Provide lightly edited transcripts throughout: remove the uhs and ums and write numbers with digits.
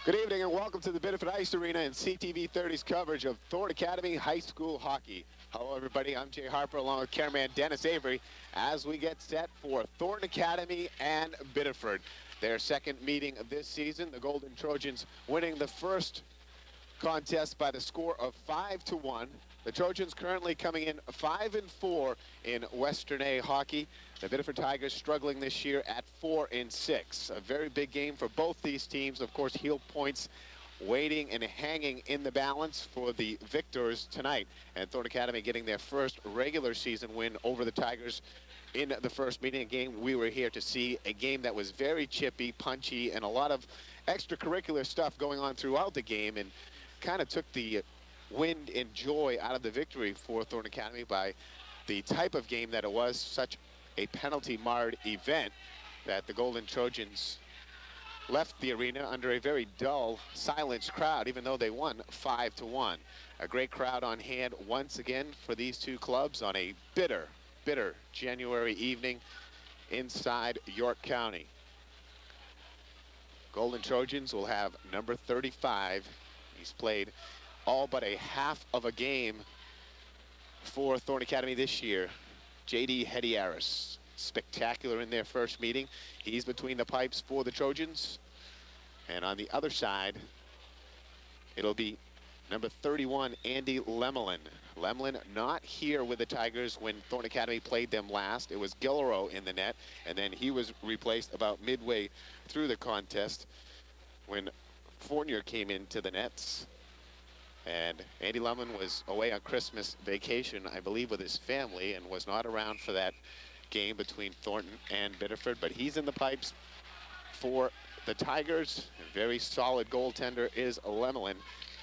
Good evening and welcome to the Biddeford Ice Arena and CTV 30's coverage of Thorn Academy High School Hockey. Hello everybody, I'm Jay Harper along with cameraman Dennis Avery as we get set for Thorn Academy and Biddeford. Their second meeting of this season, the Golden Trojans winning the first contest by the score of 5-1. The Trojans currently coming in 5-4 in Western A hockey. The Biddeford Tigers struggling this year at 4-6. A very big game for both these teams. Of course, heel points waiting and hanging in the balance for the victors tonight. And Thorn Academy getting their first regular season win over the Tigers in the first meeting, a game we were here to see, a game that was very chippy, punchy, and a lot of extracurricular stuff going on throughout the game, and kind of took the wind and joy out of the victory for Thorn Academy by the type of game that it was, such a penalty-marred event that the Golden Trojans left the arena under a very dull, silenced crowd, even though they won 5-1. A great crowd on hand once again for these two clubs on a bitter January evening inside York County. Golden Trojans will have number 35. He's played all but a half of a game for Thorn Academy this year. J.D. Hediaris, spectacular in their first meeting. He's between the pipes for the Trojans. And on the other side, it'll be number 31, Andy Lemelin. Lemelin not here with the Tigers when Thorn Academy played them last. It was Gilrow in the net, and then he was replaced about midway through the contest when Fournier came into the nets. And Andy Lemelin was away on Christmas vacation, I believe, with his family, and was not around for that game between Thornton and Biddeford, but he's in the pipes for the Tigers. A very solid goaltender is Lemelin,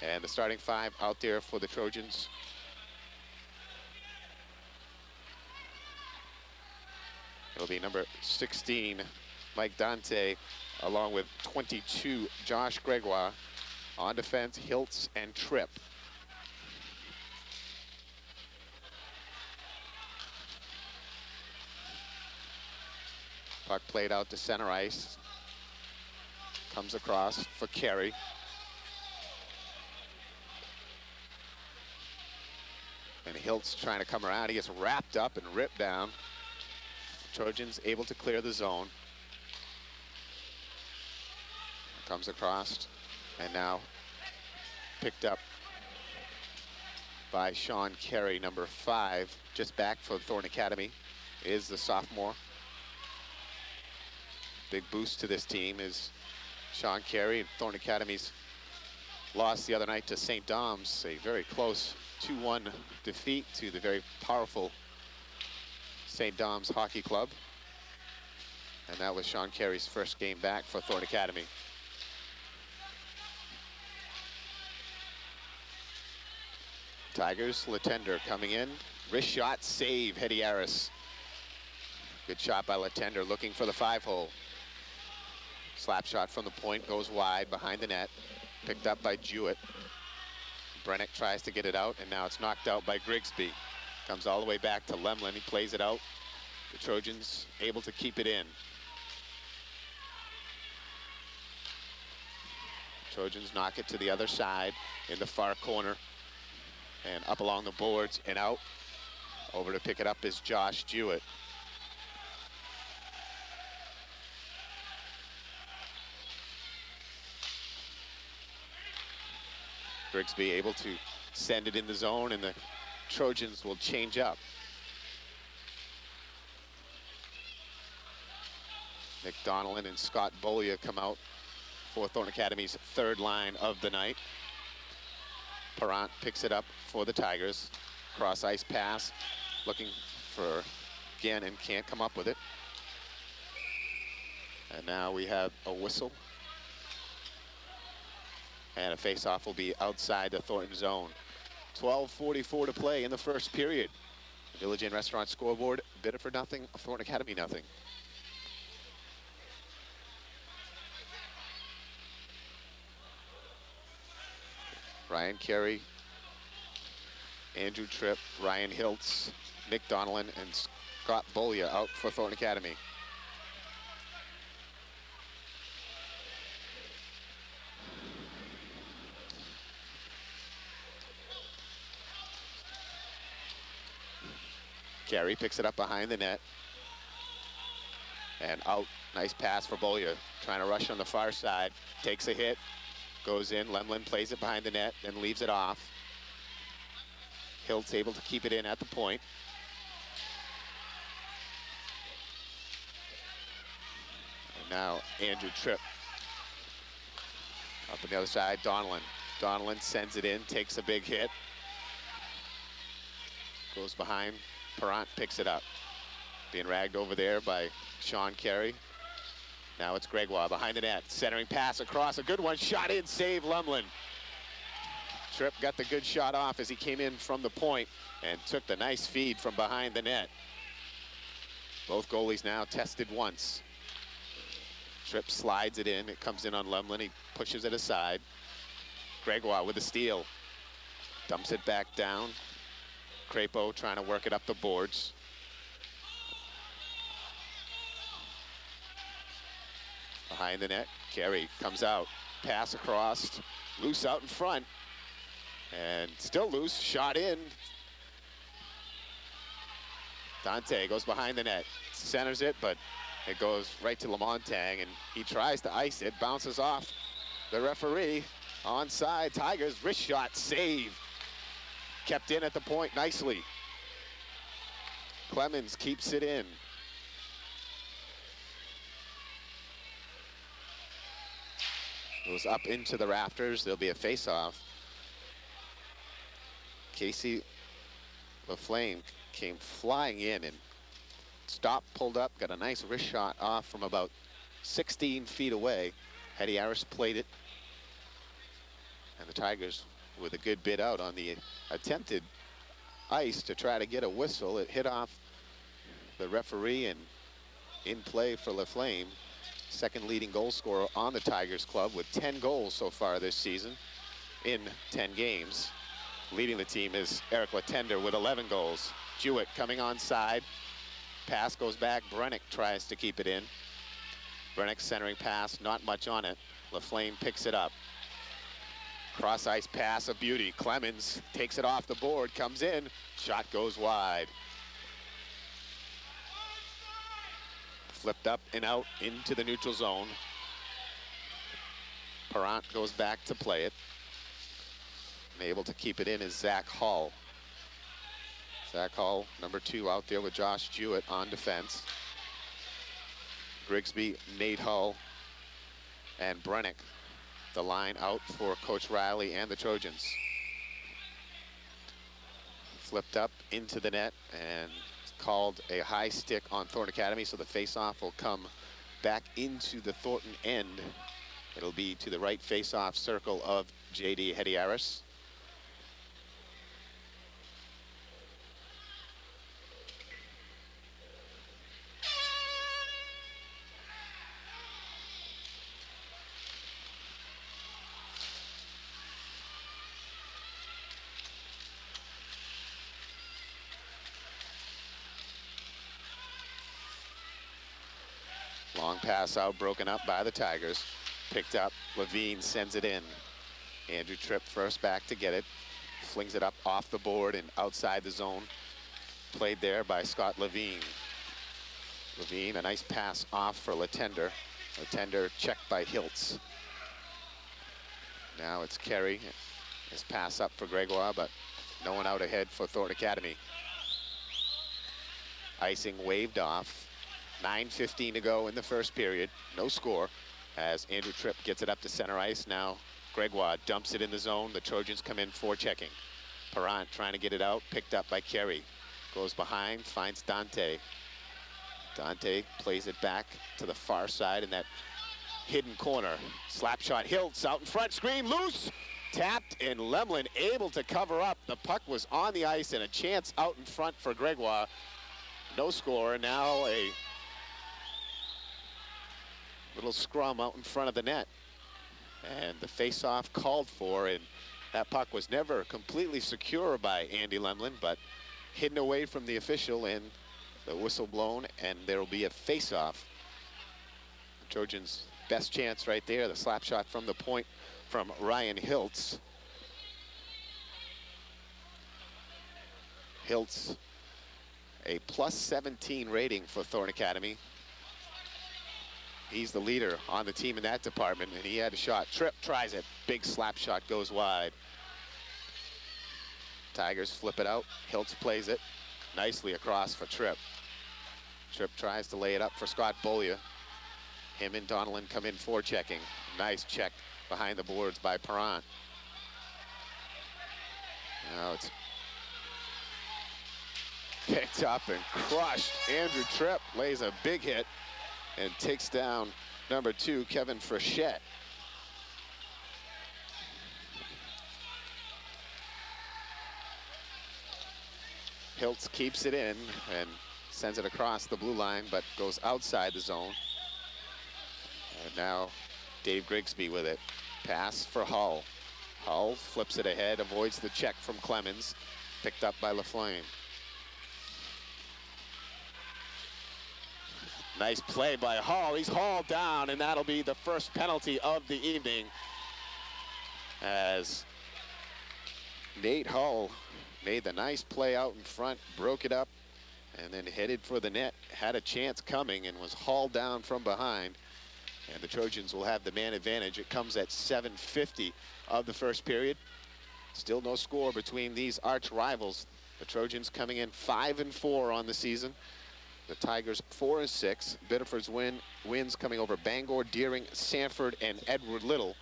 and the starting five out there for the Trojans. It'll be number 16, Mike Dante, along with 22, Josh Gregoire. On defense, Hiltz and Tripp. Puck played out to center ice. Comes across for Carey. And Hiltz trying to come around. He gets wrapped up and ripped down. Trojans able to clear the zone. Comes across. And now picked up by Sean Carey, number 5, just back for Thorn Academy, is the sophomore. Big boost to this team is Sean Carey, and Thorn Academy's lost the other night to St. Dom's, a very close 2-1 defeat to the very powerful St. Dom's Hockey Club. And that was Sean Carey's first game back for Thorn Academy. Tigers, Latender coming in. Wrist shot, save, Hediaris. Good shot by Latender, looking for the 5-hole. Slap shot from the point, goes wide behind the net. Picked up by Jewett. Brennick tries to get it out, and now it's knocked out by Grigsby. Comes all the way back to Lemelin, he plays it out. The Trojans able to keep it in. Trojans knock it to the other side in the far corner. And up along the boards and out. Over to pick it up is Josh Jewett. Grigsby able to send it in the zone, and the Trojans will change up. Nick Donnellan and Scott Bolia come out for Thorn Academy's third line of the night. Parent picks it up for the Tigers. Cross ice pass, looking for again and can't come up with it. And now we have a whistle. And a face-off will be outside the Thornton zone. 12:44 to play in the first period. Village Inn Restaurant scoreboard, Biddeford nothing, Thorn Academy nothing. Ryan Carey, Andrew Tripp, Ryan Hiltz, Nick Donnellan, and Scott Bolia out for Thorn Academy. Carey picks it up behind the net. And out. Nice pass for Bollier. Trying to rush on the far side. Takes a hit. Goes in. Lemlin plays it behind the net. Then leaves it off. Hiltz able to keep it in at the point. And now Andrew Tripp. Up on the other side, Donnellan. Donnellan sends it in. Takes a big hit. Goes behind. Perrant picks it up. Being ragged over there by Sean Carey. Now it's Gregoire behind the net. Centering pass across. A good one. Shot in. Save Lemlin. Tripp got the good shot off as he came in from the point and took the nice feed from behind the net. Both goalies now tested once. Tripp slides it in. It comes in on Lemlin. He pushes it aside. Gregoire with a steal. Dumps it back down. Crapo trying to work it up the boards. Behind the net, Carey comes out. Pass across. Loose out in front. And still loose. Shot in. Dante goes behind the net. Centers it, but it goes right to Lamontagne, and he tries to ice it. Bounces off the referee. Onside. Tigers wrist shot save. Kept in at the point nicely. Clemens keeps it in. Goes up into the rafters. There'll be a face-off. Casey LaFlame came flying in and stopped, pulled up, got a nice wrist shot off from about 16 feet away. Hetty Harris played it. And the Tigers with a good bid out on the attempted ice to try to get a whistle. It hit off the referee and in play for LaFlame. Second leading goal scorer on the Tigers club with 10 goals so far this season in 10 games. Leading the team is Eric Latender with 11 goals. Jewett coming onside. Pass goes back. Brennick tries to keep it in. Brennick centering pass, not much on it. LaFlame picks it up. Cross ice pass, a beauty. Clemens takes it off the board, comes in. Shot goes wide. Flipped up and out into the neutral zone. Perrant goes back to play it. And able to keep it in is Zach Hall. Zach Hall, number 2, out there with Josh Jewett on defense. Grigsby, Nate Hull, and Brennick, the line out for Coach Riley and the Trojans. Flipped up into the net and called a high stick on Thornton Academy, so the face-off will come back into the Thornton end. It'll be to the right face-off circle of J.D. Hetty Harris. Long pass out, broken up by the Tigers. Picked up, Levine sends it in. Andrew Tripp first back to get it. Flings it up off the board and outside the zone. Played there by Scott Levine. Levine, a nice pass off for Latender. Latender checked by Hiltz. Now it's Carey. His pass up for Gregoire, but no one out ahead for Thornton Academy. Icing waved off. 9:15 to go in the first period. No score as Andrew Tripp gets it up to center ice. Now Gregoire dumps it in the zone. The Trojans come in forechecking. Perrant trying to get it out. Picked up by Carey. Goes behind, finds Dante. Dante plays it back to the far side in that hidden corner. Slap shot. Hiltz out in front. Screen loose. Tapped, and Lemlin able to cover up. The puck was on the ice and a chance out in front for Gregoire. No score. Now a little scrum out in front of the net. And the face-off called for, and that puck was never completely secure by Andy Lemlin, but hidden away from the official, and the whistle blown, and there will be a face-off. Trojans' best chance right there, the slap shot from the point from Ryan Hiltz. Hiltz a +17 rating for Thorne Academy. He's the leader on the team in that department, and he had a shot. Tripp tries it. Big slap shot goes wide. Tigers flip it out. Hiltz plays it nicely across for Tripp. Tripp tries to lay it up for Scott Beaulieu. Him and Donnellan come in forechecking. Nice check behind the boards by Perron. Now it's picked up and crushed. Andrew Tripp lays a big hit and takes down number 2, Kevin Frechette. Hiltz keeps it in and sends it across the blue line, but goes outside the zone. And now Dave Grigsby with it. Pass for Hull. Hull flips it ahead, avoids the check from Clemens. Picked up by LaFlame. Nice play by Hull. He's hauled down, and that'll be the first penalty of the evening, as Nate Hull made the nice play out in front, broke it up, and then headed for the net. Had a chance coming and was hauled down from behind. And the Trojans will have the man advantage. It comes at 7:50 of the first period. Still no score between these arch rivals. The Trojans coming in 5-4 on the season. The Tigers 4-6. Biddeford's wins coming over Bangor, Deering, Sanford, and Edward Little.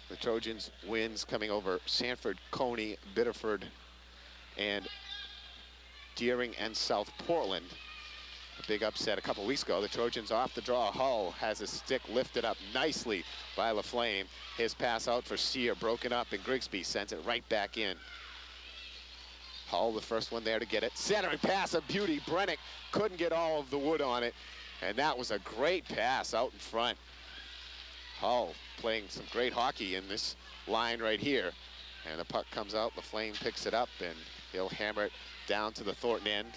The Trojans wins coming over Sanford, Coney, Biddeford, and Deering and South Portland. A big upset a couple weeks ago. The Trojans off the draw. Hull has a stick lifted up nicely by LaFlame. His pass out for Sear, broken up, and Grigsby sends it right back in. Hull, the first one there to get it. Centering pass, a beauty. Brennick couldn't get all of the wood on it, and that was a great pass out in front. Hull playing some great hockey in this line right here. And the puck comes out. LaFlame picks it up, and he'll hammer it down to the Thornton end.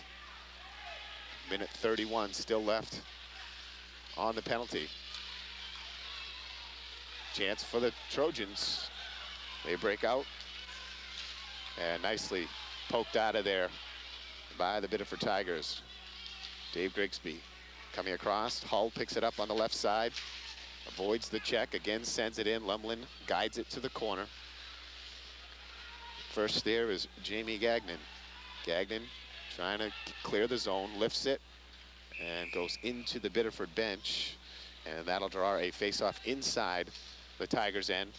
Minute 31 still left on the penalty. Chance for the Trojans. They break out, and nicely poked out of there by the Biddeford Tigers. Dave Grigsby coming across. Hull picks it up on the left side, avoids the check, again sends it in. Lumlin guides it to the corner. First there is Jamie Gagnon. Gagnon trying to clear the zone, lifts it, and goes into the Biddeford bench. And that'll draw a face-off inside the Tigers' end.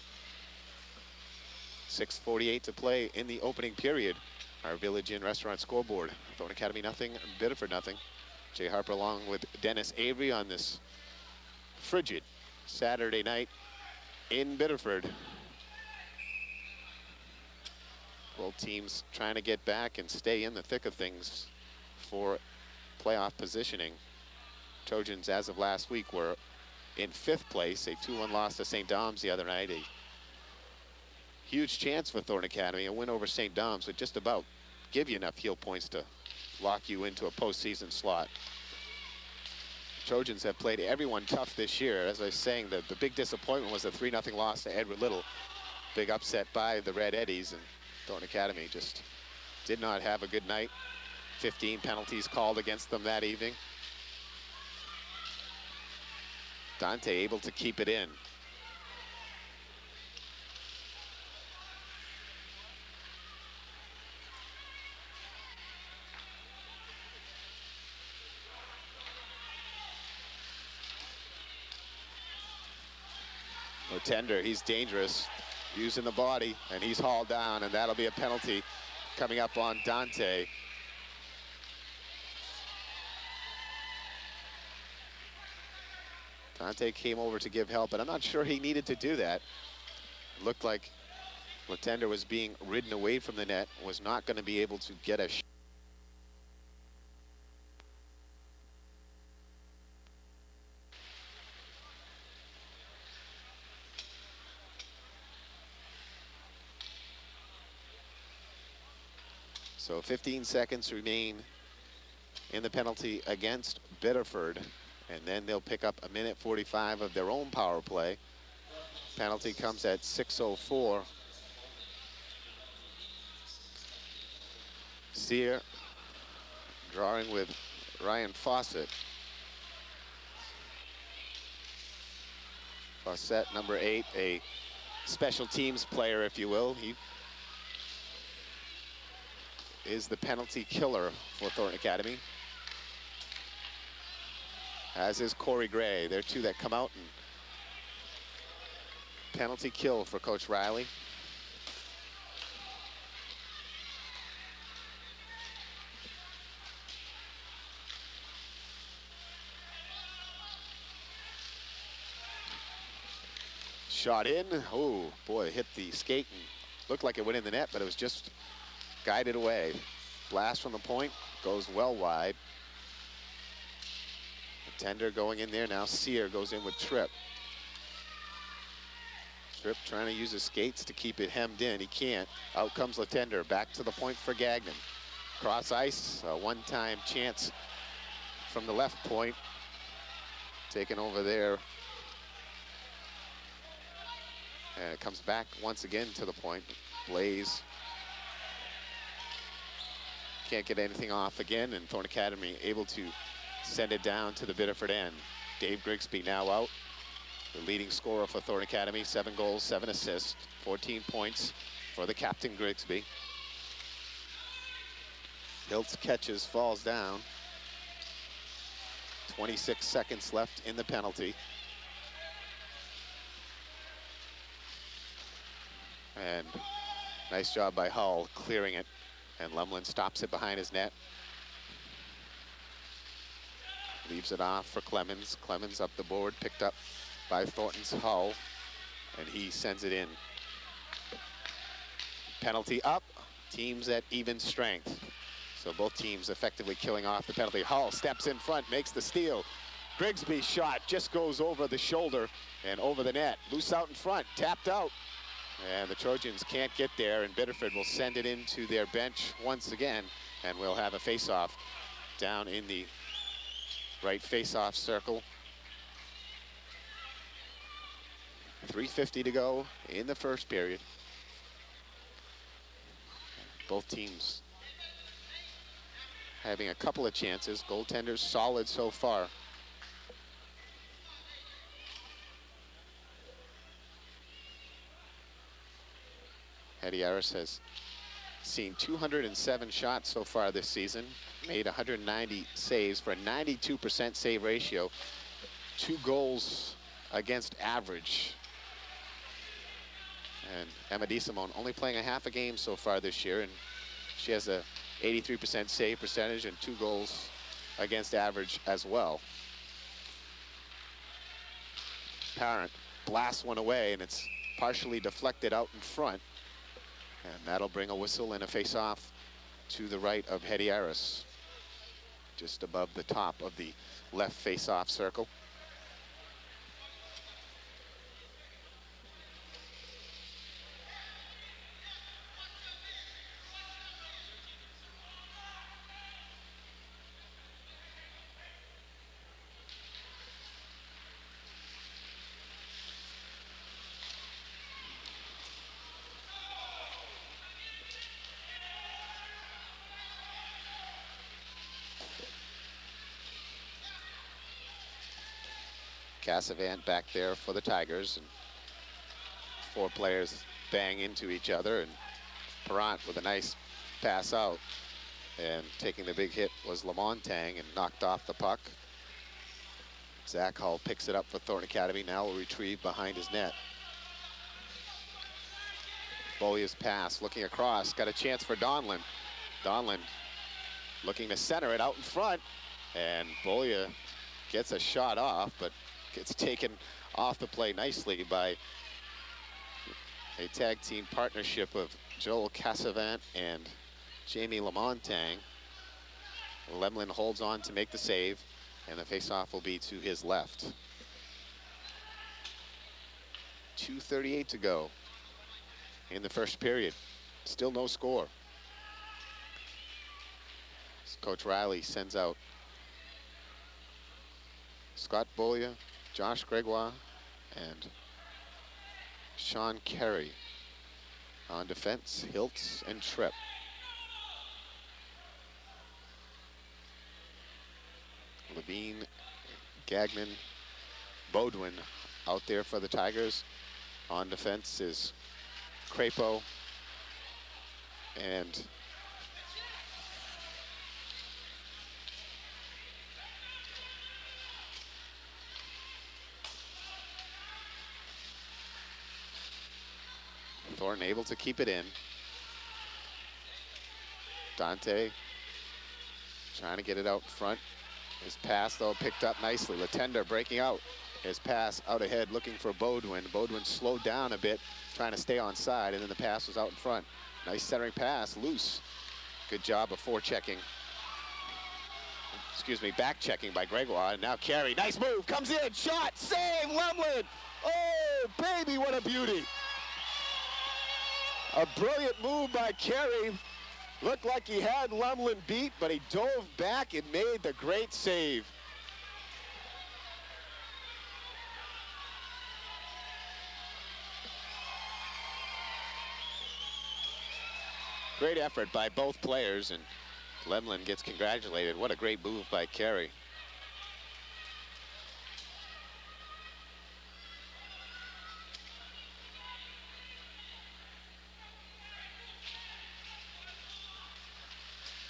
6:48 to play in the opening period. Our Village Inn Restaurant scoreboard. Thorne Academy nothing, Biddeford nothing. Jay Harper along with Dennis Avery on this frigid Saturday night in Biddeford. Both teams trying to get back and stay in the thick of things for playoff positioning. Trojans, as of last week, were in 5th place. A 2-1 loss to St. Dom's the other night. A huge chance for Thorne Academy. A win over St. Dom's would just about give you enough heel points to lock you into a postseason slot. Trojans have played everyone tough this year. As I was saying, the big disappointment was a 3-0 loss to Edward Little. Big upset by the Red Eddies, and Thorne Academy just did not have a good night. 15 penalties called against them that evening. Dante able to keep it in. Tender, he's dangerous, using the body, and he's hauled down, and that'll be a penalty coming up on Dante. Dante came over to give help, but I'm not sure he needed to do that. It looked like Latender was being ridden away from the net, was not going to be able to get a shot. So 15 seconds remain in the penalty against Biddeford, and then they'll pick up 1:45 of their own power play. Penalty comes at 6:04. Sear drawing with Ryan Fawcett. Fawcett, number 8, a special teams player, if you will. He is the penalty killer for Thornton Academy, as is Corey Gray. They're two that come out and penalty kill for Coach Riley. Shot in. Oh, boy, hit the skate and looked like it went in the net, but it was just guided away. Blast from the point, goes well wide. The tender going in there now. Sear goes in with Tripp. Tripp trying to use his skates to keep it hemmed in. He can't. Out comes Latender. Back to the point for Gagnon. Cross ice, a one-time chance from the left point. Taken over there. And it comes back once again to the point. Blaze can't get anything off again, and Thornton Academy able to send it down to the Biddeford end. Dave Grigsby now out, the leading scorer for Thornton Academy. 7 goals, 7 assists, 14 points for the captain Grigsby. Hiltz catches, falls down. 26 seconds left in the penalty. And nice job by Hull clearing it. And Lumlin stops it behind his net. Leaves it off for Clemens. Clemens up the board, picked up by Thornton's Hull. And he sends it in. Penalty up, teams at even strength. So both teams effectively killing off the penalty. Hull steps in front, makes the steal. Grigsby's shot just goes over the shoulder and over the net. Loose out in front, tapped out. And the Trojans can't get there, and Biddeford will send it into their bench once again, and we'll have a face-off down in the right face-off circle. 3:50 to go in the first period. Both teams having a couple of chances. Goaltenders solid so far. Harris has seen 207 shots so far this season, made 190 saves for a 92% save ratio, 2 goals against average. And Emma DeSimone only playing a half a game so far this year, and she has a 83% save percentage and 2 goals against average as well. Parent blasts one away, and it's partially deflected out in front. And that'll bring a whistle and a face-off to the right of Harris, just above the top of the left face-off circle. Cassavant back there for the Tigers, and 4 players bang into each other, and Perrant with a nice pass out, and taking the big hit was Lamontang and knocked off the puck. Zach Hull picks it up for Thornton Academy, now will retrieve behind his net. Bollia's pass, looking across, got a chance for Donlin. Donlin looking to center it out in front, and Bollia gets a shot off, but gets taken off the play nicely by a tag team partnership of Joel Cassavant and Jamie Lamontang. Lemlin holds on to make the save, and the faceoff will be to his left. 2:38 to go in the first period. Still no score. Coach Riley sends out Scott Bollia, Josh Gregoire, and Sean Carey. On defense, Hiltz and Tripp. Levine, Gagnon, Bodwin out there for the Tigers. On defense is Crapo and Thornton able to keep it in. Dante trying to get it out front. His pass, though, picked up nicely. Latender breaking out. His pass out ahead, looking for Bodwin. Bodwin slowed down a bit, trying to stay on side, and then the pass was out in front. Nice centering pass, loose. Good job of forechecking. Excuse me, back checking by Gregoire. And now Carey, nice move, comes in, shot, save, Lemlin. Oh, baby, what a beauty. A brilliant move by Carey. Looked like he had Lemlin beat, but he dove back and made the great save. Great effort by both players, and Lemlin gets congratulated. What a great move by Carey.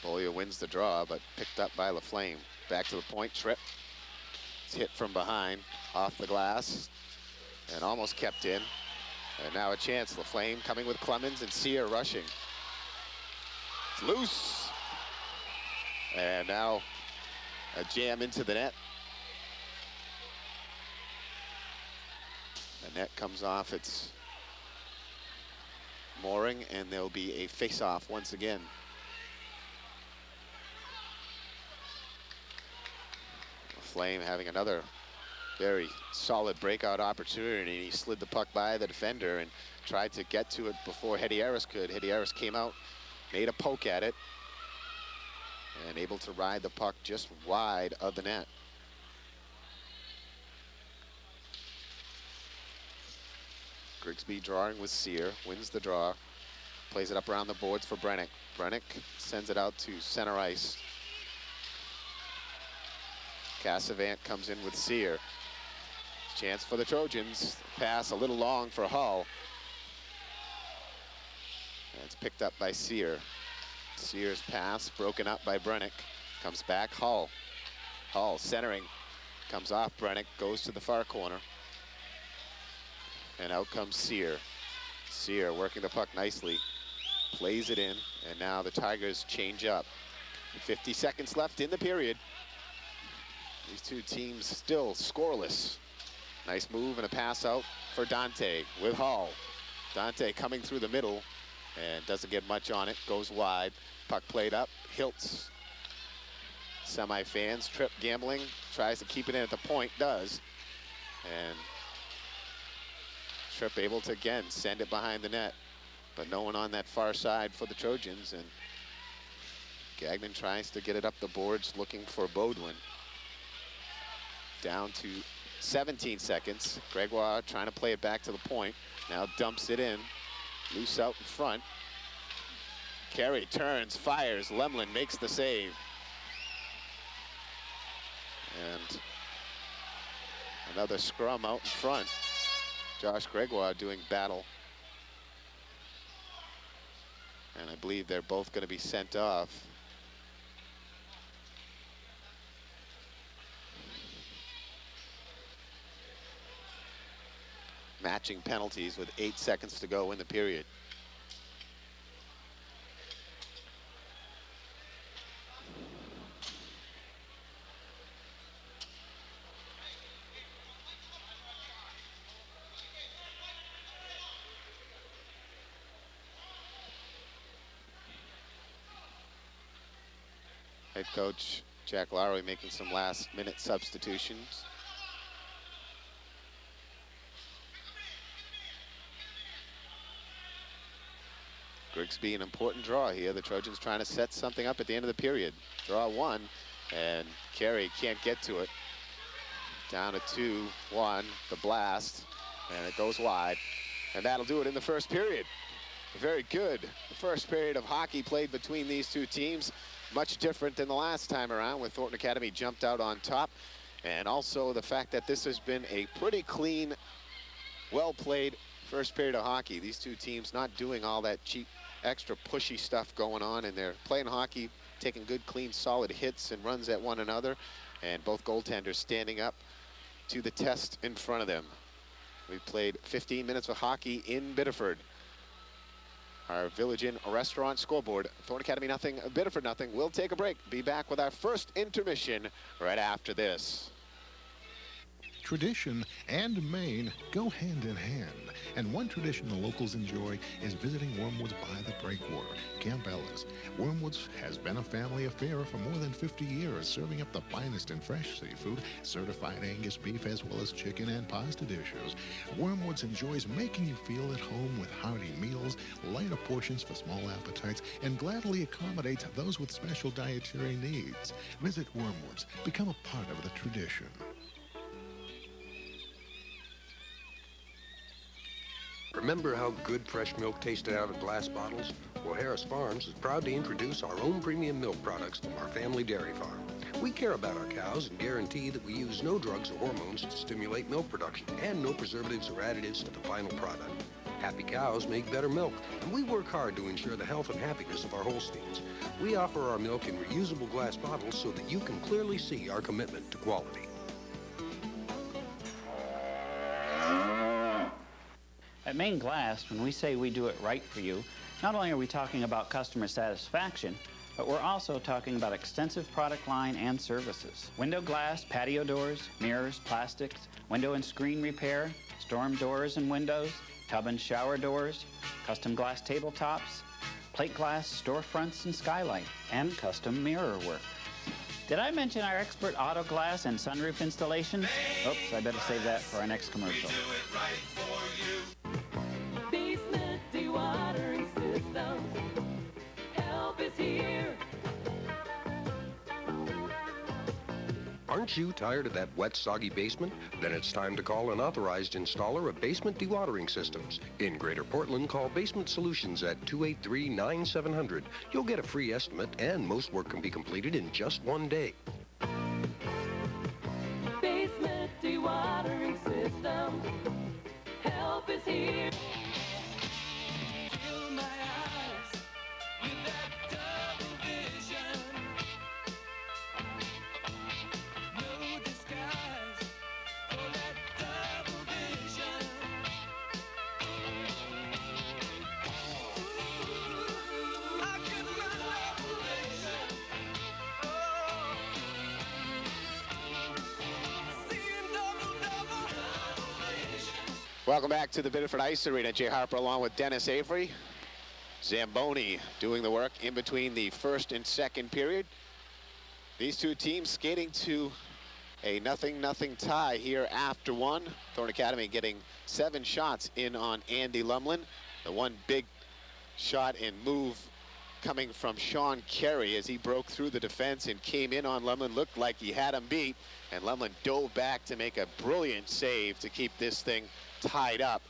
Bolia wins the draw, but picked up by LaFlame. Back to the point, trip. It's hit from behind, off the glass, and almost kept in. And now a chance, LaFlame coming with Clemens and Sear rushing. It's loose. And now a jam into the net. The net comes off its mooring, and there'll be a face-off once again. Flame having another very solid breakout opportunity. He slid the puck by the defender and tried to get to it before Hedieris could. Hedieris came out, made a poke at it, and able to ride the puck just wide of the net. Grigsby drawing with Sear, wins the draw, plays it up around the boards for Brennick. Brennick sends it out to center ice. Cassavant comes in with Sear. Chance for the Trojans. Pass a little long for Hull. And it's picked up by Sear. Sear's pass broken up by Brennick. Comes back, Hull. Hull centering. Comes off Brennick, goes to the far corner. And out comes Sear. Sear working the puck nicely. Plays it in, and now the Tigers change up. 50 seconds left in the period. These two teams still scoreless. Nice move and a pass out for Dante with Hull. Dante coming through the middle and doesn't get much on it, goes wide. Puck played up, Hiltz. Semi-fans, Tripp gambling, tries to keep it in at the point, does. And Tripp able to again send it behind the net, but no one on that far side for the Trojans, and Gagnon tries to get it up the boards looking for Bodwin. Down to 17 seconds. Gregoire trying to play it back to the point. Now dumps it in. Loose out in front. Carey turns, fires. Lemlin makes the save. And another scrum out in front. Josh Gregoire doing battle. And I believe they're both going to be sent off. Matching penalties with 8 seconds to go in the period. Head coach Jack Lowry making some last-minute substitutions. Grigsby, an important draw here. The Trojans trying to set something up at the end of the period. Draw one, and Carey can't get to it. Down to 2-1, the blast, and it goes wide. And that'll do it in the first period. Very good. The first period of hockey played between these two teams. much different than the last time around, with Thornton Academy jumped out on top. And also the fact that this has been a pretty clean, well-played first period of hockey. These two teams not doing all that cheap, extra pushy stuff going on, and they're playing hockey, taking good, clean, solid hits and runs at one another, and both goaltenders standing up to the test in front of them. We've played 15 minutes of hockey in Biddeford. Our Village Inn restaurant scoreboard, Thornton Academy nothing, Biddeford nothing. We'll take a break. Be back with our first intermission right after this. Tradition and Maine go hand in hand, and one tradition the locals enjoy is visiting Wormwoods by the Breakwater, Camp Ellis. Wormwoods has been a family affair for more than 50 years, serving up the finest in fresh seafood, certified Angus beef, as well as chicken and pasta dishes. Wormwoods enjoys making you feel at home with hearty meals, lighter portions for small appetites, and gladly accommodates those with special dietary needs. Visit Wormwoods. Become a part of the tradition. Remember how good fresh milk tasted out of glass bottles? Well, Harris Farms is proud to introduce our own premium milk products from our family dairy farm. We care about our cows and guarantee that we use no drugs or hormones to stimulate milk production and no preservatives or additives to the final product. Happy cows make better milk, and we work hard to ensure the health and happiness of our Holsteins. We offer our milk in reusable glass bottles so that you can clearly see our commitment to quality. At Maine Glass, when we say we do it right for you, not only are we talking about customer satisfaction, but we're also talking about extensive product line and services. Window glass, patio doors, mirrors, plastics, window and screen repair, storm doors and windows, tub and shower doors, custom glass tabletops, plate glass storefronts and skylight, and custom mirror work. Did I mention our expert auto glass and sunroof installations? Oops, I better save that for our next commercial. Basement dewatering system. Help is here. Aren't you tired of that wet, soggy basement? Then it's time to call an authorized installer of basement dewatering systems. In Greater Portland, call Basement Solutions at 283-9700. You'll get a free estimate, and most work can be completed in just one day. Basement dewatering system. Help is here. Fill my eyes with that double vision. No disguise for that double vision. Ooh, I get my double vision. Oh, seeing double vision. Welcome back to the Biddeford Ice Arena. Jay Harper along with Dennis Avery. Zamboni doing the work in between the first and second period. These two teams skating to a 0-0 tie here after one. Thornton Academy getting 7 shots in on Andy Lumlin. The one big shot and move coming from Sean Carey as he broke through the defense and came in on Lumlin. Looked like he had him beat, and Lumlin dove back to make a brilliant save to keep this thing tied up.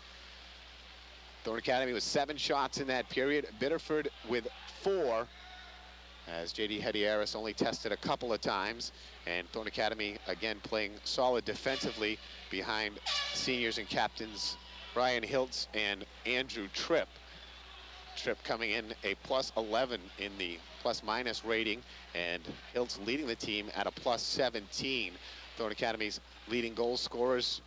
Thornton Academy with 7 shots in that period. Biddeford with 4, as J.D. Hedieris only tested a couple of times. And Thornton Academy again playing solid defensively behind seniors and captains Ryan Hiltz and Andrew Tripp. Tripp coming in a +11 in the plus-minus rating, and Hiltz leading the team at a +17. Thornton Academy's leading goal scorers,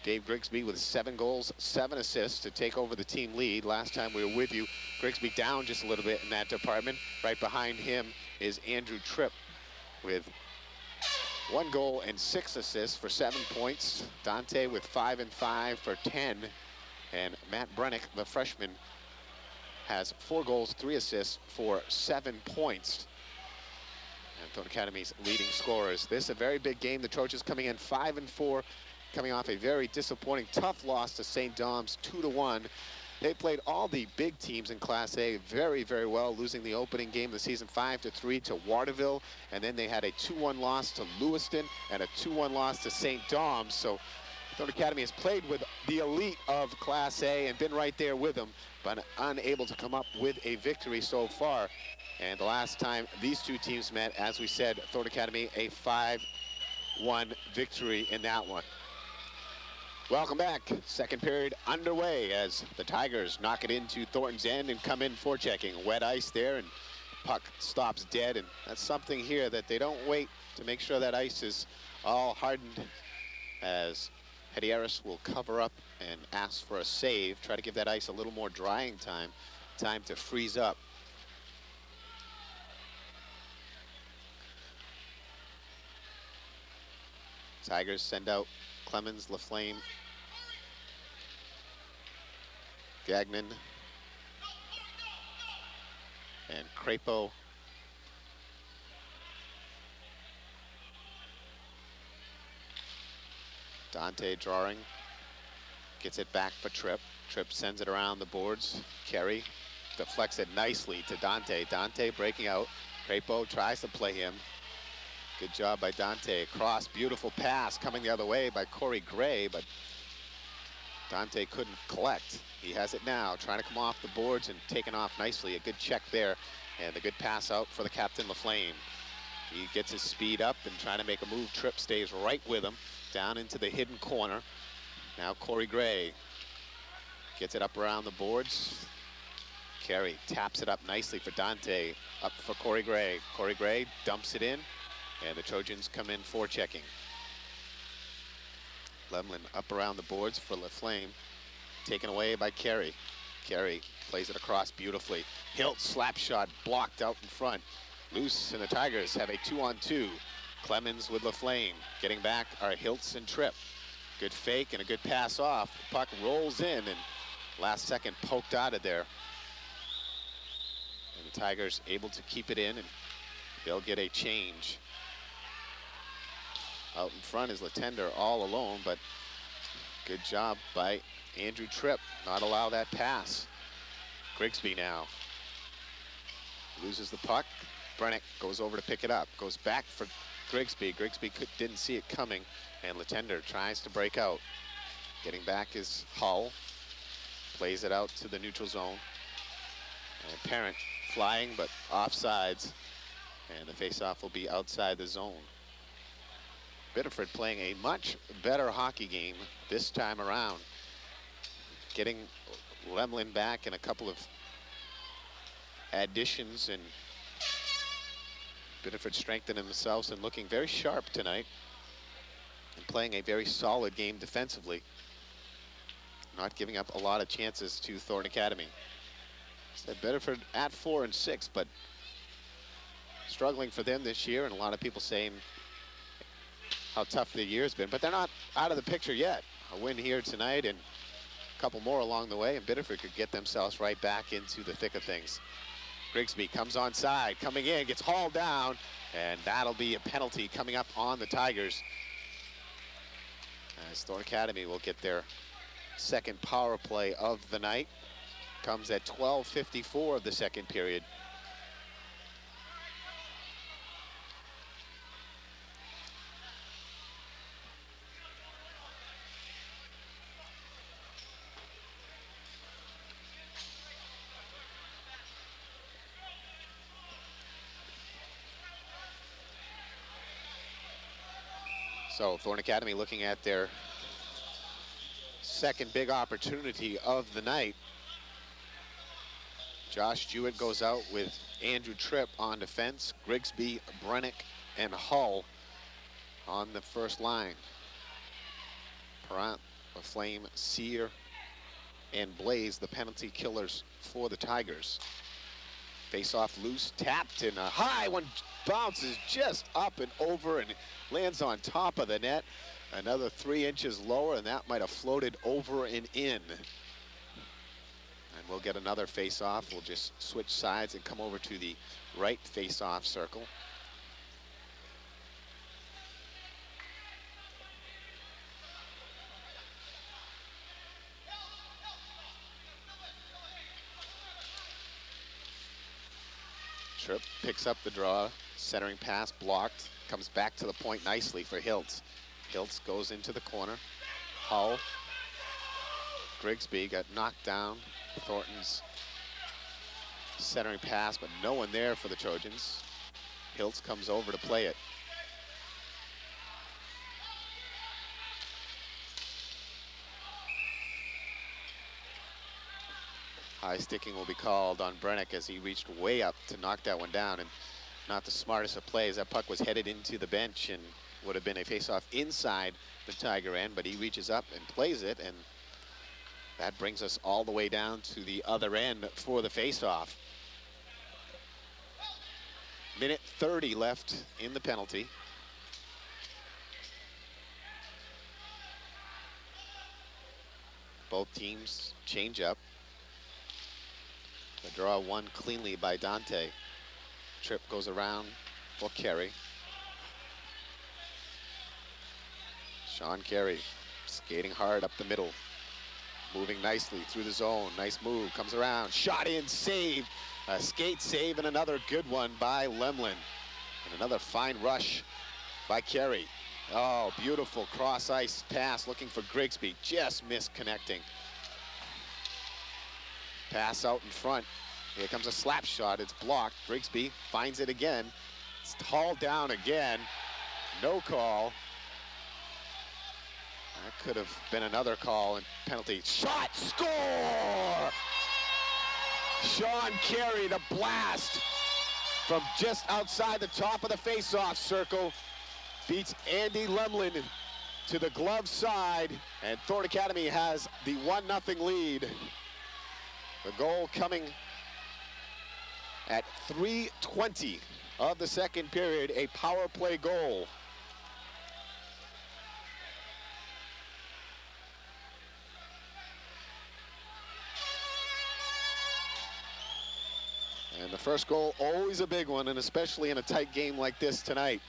Dave Grigsby with 7 goals, 7 assists to take over the team lead. Last time we were with you, Grigsby down just a little bit in that department. Right behind him is Andrew Tripp with 1 goal and 6 assists for 7 points. Dante with 5 and 5 for 10. And Matt Brennick, the freshman, has 4 goals, 3 assists for 7 points. And Thornton Academy's leading scorers. This is a very big game. The Trojans coming in 5 and 4. Coming off a very disappointing, tough loss to St. Dom's, 2-1. They played all the big teams in Class A very, very well, losing the opening game of the season 5-3 to Waterville, and then they had a 2-1 loss to Lewiston and a 2-1 loss to St. Dom's. So Thornton Academy has played with the elite of Class A and been right there with them, but unable to come up with a victory so far. And the last time these two teams met, as we said, Thornton Academy a 5-1 victory in that one. Welcome back. Second period underway as the Tigers knock it into Thornton's end and come in forechecking. Wet ice there, and puck stops dead, and that's something here that they don't wait to make sure that ice is all hardened, as Hedieris will cover up and ask for a save, try to give that ice a little more drying time to freeze up. Tigers send out Clemens, LaFlame, Gagnon, and Crapo. Dante drawing, gets it back for Tripp. Tripp sends it around the boards. Kerry deflects it nicely to Dante. Dante breaking out. Crapo tries to play him. Good job by Dante. Across, beautiful pass coming the other way by Corey Gray, but Dante couldn't collect. He has it now, trying to come off the boards and taking off nicely. A good check there, and a good pass out for the captain, LaFlame. He gets his speed up and trying to make a move. Tripp stays right with him, down into the hidden corner. Now Corey Gray gets it up around the boards. Kerry taps it up nicely for Dante, up for Corey Gray. Corey Gray dumps it in, and the Trojans come in forechecking. Lemlin up around the boards for LaFlame, taken away by Kerry. Kerry plays it across beautifully. Hilt slap shot blocked out in front. Loose, and the Tigers have a 2-on-2. Clemens with LaFlame. Getting back are Hiltz and Tripp. Good fake and a good pass off. The puck rolls in, and last second poked out of there. And the Tigers able to keep it in, and they'll get a change. Out in front is Latender all alone, but good job by Andrew Tripp. Not allow that pass. Grigsby now loses the puck. Brennick goes over to pick it up. Goes back for Grigsby. Grigsby didn't see it coming, and Latender tries to break out. Getting back is Hull. Plays it out to the neutral zone. And Parent flying, but offsides. And the faceoff will be outside the zone. Biddeford playing a much better hockey game this time around. Getting Lemlin back and a couple of additions, and Biddeford strengthening themselves and looking very sharp tonight and playing a very solid game defensively. Not giving up a lot of chances to Thornton Academy. Said Biddeford at 4-6, but struggling for them this year, and a lot of people saying how tough the year's been, but they're not out of the picture yet. A win here tonight and a couple more along the way, and Biddeford could get themselves right back into the thick of things. Grigsby comes onside, coming in, gets hauled down, and that'll be a penalty coming up on the Tigers, as Thornton Academy will get their second power play of the night. Comes at 12:54 of the second period. So Thornton Academy looking at their second big opportunity of the night. Josh Jewett goes out with Andrew Tripp on defense, Grigsby, Brennick, and Hull on the first line. Perrant, LaFlame, Sear, and Blaze, the penalty killers for the Tigers. Face off loose, tapped, and a high one bounces just up and over and lands on top of the net. Another 3 inches lower, and that might have floated over and in. And we'll get another face-off. We'll just switch sides and come over to the right face-off circle. Tripp picks up the draw, centering pass blocked, comes back to the point nicely for Hiltz. Hiltz goes into the corner, Hull. Grigsby got knocked down. Thornton's centering pass, but no one there for the Trojans. Hiltz comes over to play it. High sticking will be called on Brennick as he reached way up to knock that one down, and not the smartest of plays. That puck was headed into the bench and would have been a face-off inside the Tiger end, but he reaches up and plays it, and that brings us all the way down to the other end for the face-off. Minute 30 left in the penalty. Both teams change up. The draw won cleanly by Dante. Trip goes around for Carey. Sean Carey skating hard up the middle. Moving nicely through the zone. Nice move, comes around, shot in, save. A skate save and another good one by Lemlin. And another fine rush by Carey. Oh, beautiful cross ice pass looking for Grigsby, just missed connecting. Pass out in front. Here comes a slap shot, it's blocked. Grigsby finds it again. It's hauled down again. No call. That could have been another call and penalty. Shot, score! Sean Carey, the blast from just outside the top of the face-off circle, beats Andy Lemlin to the glove side, and Thorn Academy has the 1-0 lead. The goal coming at 3:20 of the second period, a power play goal. And the first goal, always a big one, and especially in a tight game like this tonight.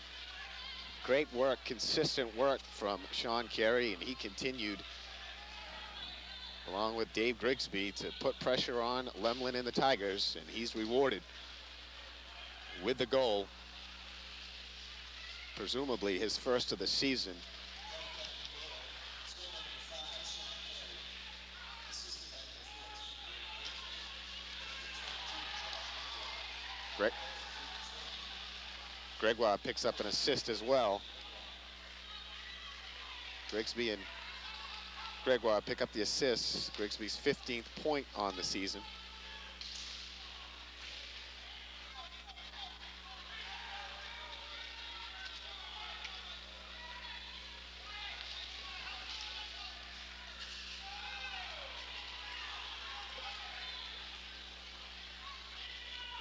Great work, consistent work from Sean Carey, and he continued, along with Dave Grigsby, to put pressure on Lemlin and the Tigers, and he's rewarded with the goal. Presumably his first of the season. Gregoire picks up an assist as well. Grigsby and Gregoire pick up the assists. Grigsby's 15th point on the season.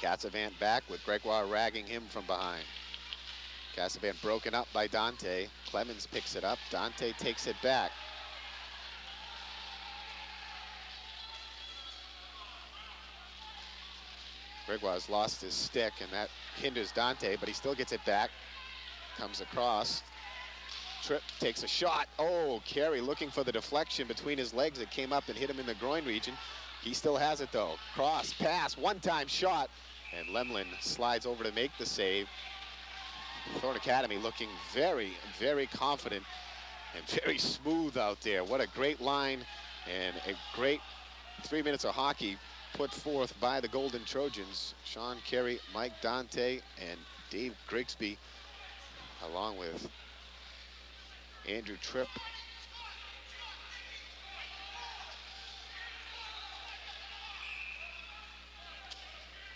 Cassavant back with Gregoire ragging him from behind. Cassavant broken up by Dante. Clemens picks it up. Dante takes it back. Gregoire's lost his stick, and that hinders Dante, but he still gets it back. Comes across. Tripp takes a shot. Oh, Carey looking for the deflection between his legs. It came up and hit him in the groin region. He still has it, though. Cross, pass, one-time shot. And Lemlin slides over to make the save. Thorn Academy looking very, very confident and very smooth out there. What a great line and a great 3 minutes of hockey put forth by the Golden Trojans. Sean Carey, Mike Dante, and Dave Grigsby, along with Andrew Tripp.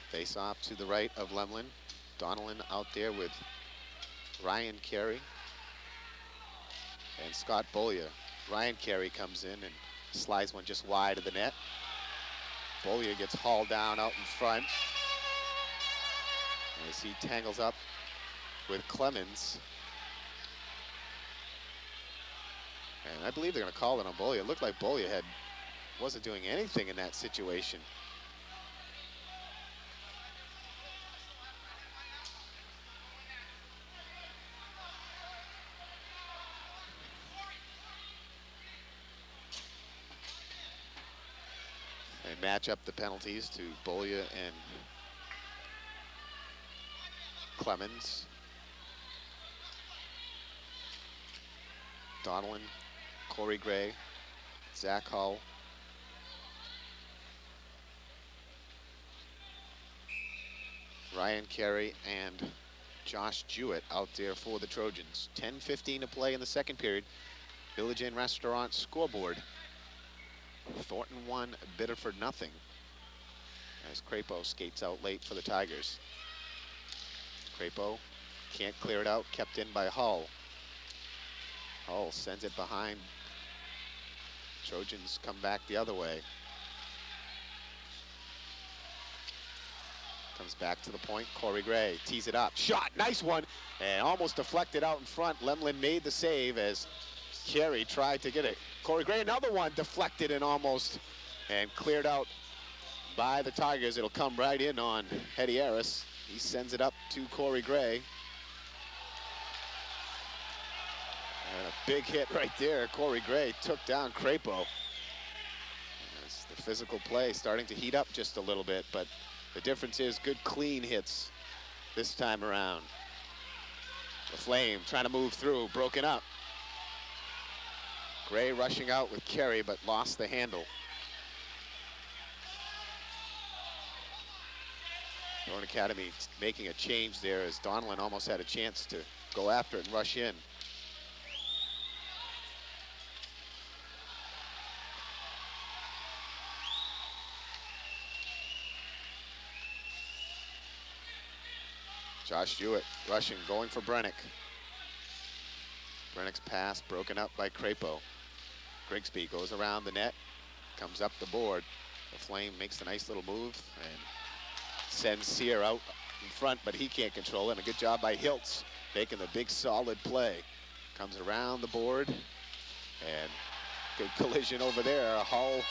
Face off to the right of Lemlin. Donnellan out there with Ryan Carey and Scott Beaulieu. Ryan Carey comes in and slides one just wide of the net. Beaulieu gets hauled down out in front as he tangles up with Clemens. And I believe they're going to call it on Beaulieu. It looked like Beaulieu wasn't doing anything in that situation. They match up the penalties to Beaulieu and Clemens. Donnellan Corey Gray, Zach Hull, Ryan Carey, and Josh Jewett out there for the Trojans. 10:15 to play in the second period. Village Inn Restaurant scoreboard. Thornton 1, Biddeford nothing. As Crapo skates out late for the Tigers. Crapo can't clear it out, kept in by Hull. Hull sends it behind. Trojans come back the other way. Comes back to the point. Corey Gray tees it up. Shot, nice one, and almost deflected out in front. Lemlin made the save as Carey tried to get it. Corey Gray, another one deflected and almost and cleared out by the Tigers. It'll come right in on Hetty Harris. He sends it up to Corey Gray. And a big hit right there. Corey Gray took down Crapo. That's the physical play starting to heat up just a little bit, but the difference is good clean hits this time around. The Flame trying to move through, broken up. Gray rushing out with Carey, but lost the handle. Thorn Academy making a change there as Donlin almost had a chance to go after it and rush in. Josh Jewett rushing, going for Brennick. Brennick's pass broken up by Crapo. Grigsby goes around the net, comes up the board. The Flame makes a nice little move and sends Sear out in front, but he can't control it. And a good job by Hiltz, making the big solid play. Comes around the board, and good collision over there. Hull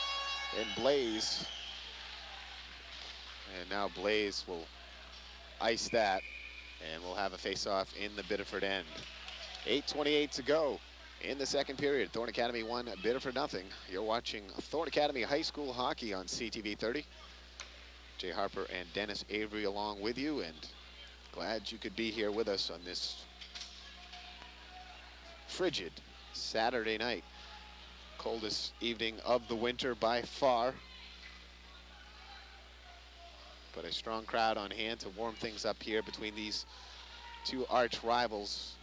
and Blaze. And now Blaze will ice that, and we'll have a face-off in the Biddeford end. 8:28 to go in the second period. Thorn Academy 1, Biddeford nothing. You're watching Thorn Academy High School Hockey on CTV 30. Jay Harper and Dennis Avery along with you, and glad you could be here with us on this frigid Saturday night. Coldest evening of the winter by far. But a strong crowd on hand to warm things up here between these two arch rivals.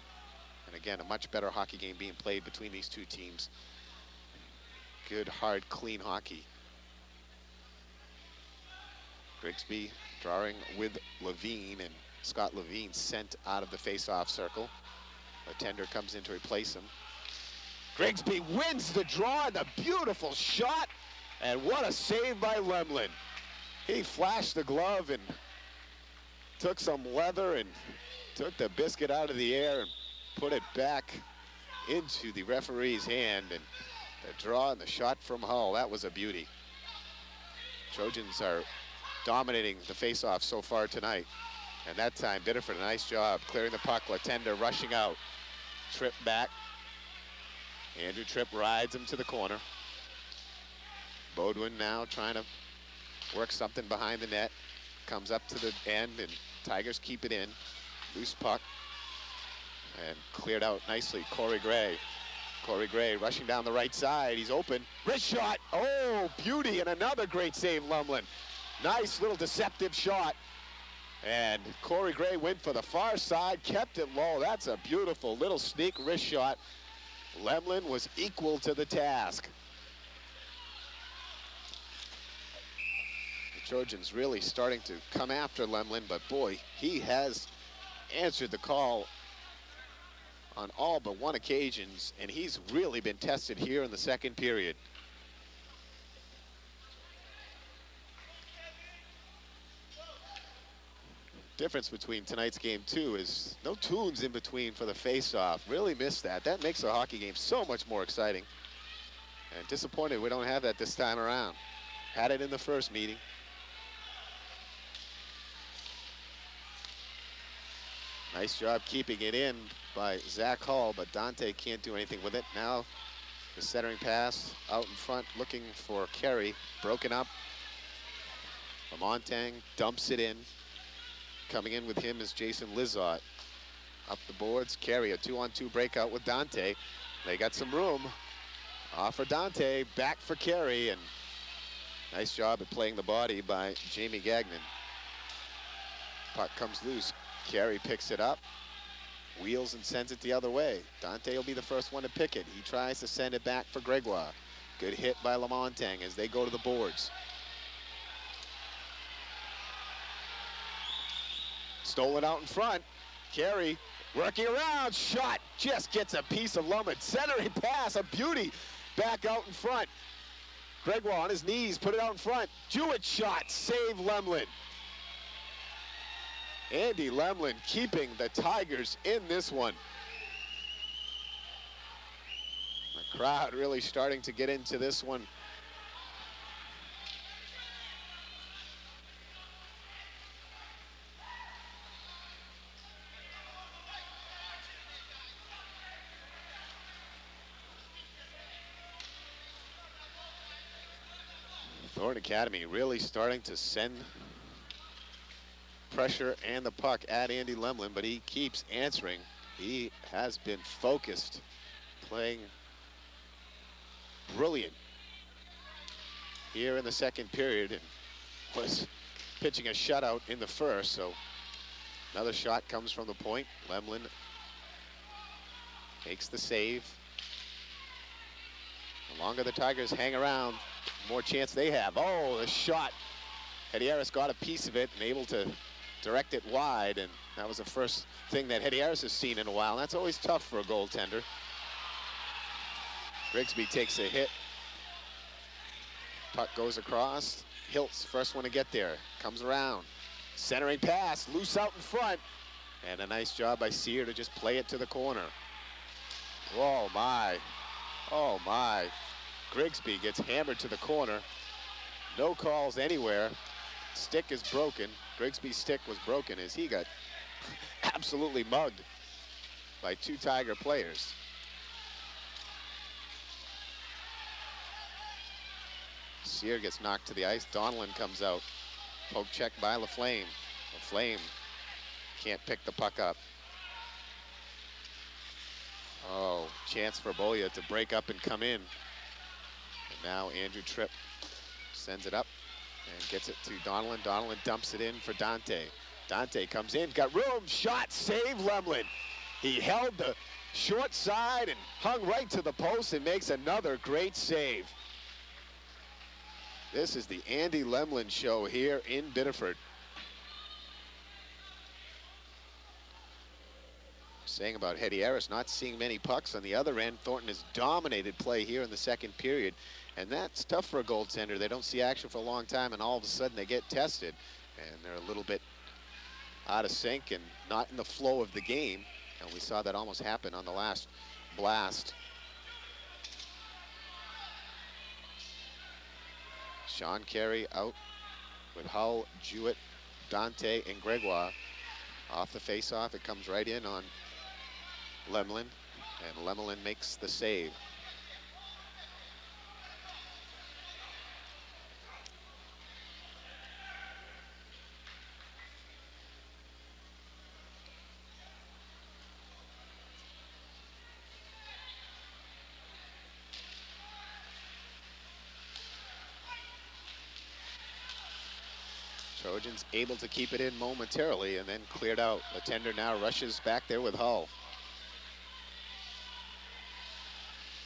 And again, a much better hockey game being played between these two teams. Good, hard, clean hockey. Grigsby drawing with Levine, and Scott Levine sent out of the face-off circle. A tender comes in to replace him. Grigsby wins the draw, and the beautiful shot. And what a save by Lemlin. He flashed the glove and took some leather and took the biscuit out of the air and put it back into the referee's hand. And the draw and the shot from Hull, that was a beauty. Trojans are dominating the face-off so far tonight. And that time, Biddeford, a nice job clearing the puck. Latender rushing out. Tripp back. Andrew Tripp rides him to the corner. Bodwin now trying to work something behind the net. Comes up to the end, and Tigers keep it in. Loose puck. And cleared out nicely. Corey Gray. Corey Gray rushing down the right side. He's open. Wrist shot. Oh, beauty, and another great save, Lumlin. Nice little deceptive shot. And Corey Gray went for the far side, kept it low. That's a beautiful little sneak wrist shot. Lemlin was equal to the task. The Trojans really starting to come after Lemlin, but boy, he has answered the call on all but one occasions, and he's really been tested here in the second period. Difference between tonight's game too is no tunes in between for the face-off. Really missed that. That makes the hockey game so much more exciting. And disappointed we don't have that this time around. Had it in the first meeting. Nice job keeping it in by Zach Hull, but Dante can't do anything with it. Now the centering pass out in front looking for Carey. Broken up. Lamontang dumps it in. Coming in with him is Jason Lizotte. Up the boards, Carey, a 2-on-2 breakout with Dante. They got some room. Off for Dante, back for Carey, and nice job at playing the body by Jamie Gagnon. Puck comes loose. Carey picks it up, wheels and sends it the other way. Dante will be the first one to pick it. He tries to send it back for Gregoire. Good hit by Lamontagne as they go to the boards. Stolen out in front. Carey working around, shot, just gets a piece of Lumlin. Centering pass, a beauty, back out in front. Gregoire on his knees, put it out in front. Jewett shot, save Lemlin. Andy Lemlin keeping the Tigers in this one. The crowd really starting to get into this one. Thornton Academy really starting to send pressure and the puck at Andy Lemlin, but he keeps answering. He has been focused, playing brilliant here in the second period, and was pitching a shutout in the first. So another shot comes from the point. Lemlin makes the save. The longer the Tigers hang around, the more chance they have. Oh, the shot. Hedieris got a piece of it and able to direct it wide, and that was the first thing that Hedieris has seen in a while. And that's always tough for a goaltender. Grigsby takes a hit. Puck goes across. Hiltz, first one to get there. Comes around. Centering pass, loose out in front. And a nice job by Sear to just play it to the corner. Oh, my. Oh, my. Grigsby gets hammered to the corner. No calls anywhere. Stick is broken. Grigsby's stick was broken as he got absolutely mugged by two Tiger players. Sear gets knocked to the ice. Donelin comes out. Poke check by LaFlame. LaFlame can't pick the puck up. Oh, chance for Boya to break up and come in. And now Andrew Tripp sends it up and gets it to Donelin. Donelin dumps it in for Dante. Dante comes in, got room, shot, save Lemlin. He held the short side and hung right to the post and makes another great save. This is the Andy Lemlin show here in Biddeford. Saying about Hedieris not seeing many pucks on the other end. Thornton has dominated play here in the second period, and that's tough for a goaltender. They don't see action for a long time, and all of a sudden they get tested, and they're a little bit out of sync and not in the flow of the game. And we saw that almost happen on the last blast. Sean Carey out with Hull, Jewett, Dante, and Gregoire. Off the face-off, it comes right in on Lemlin, and Lemlin makes the save. Trojans able to keep it in momentarily and then cleared out. The tender now rushes back there with Hull.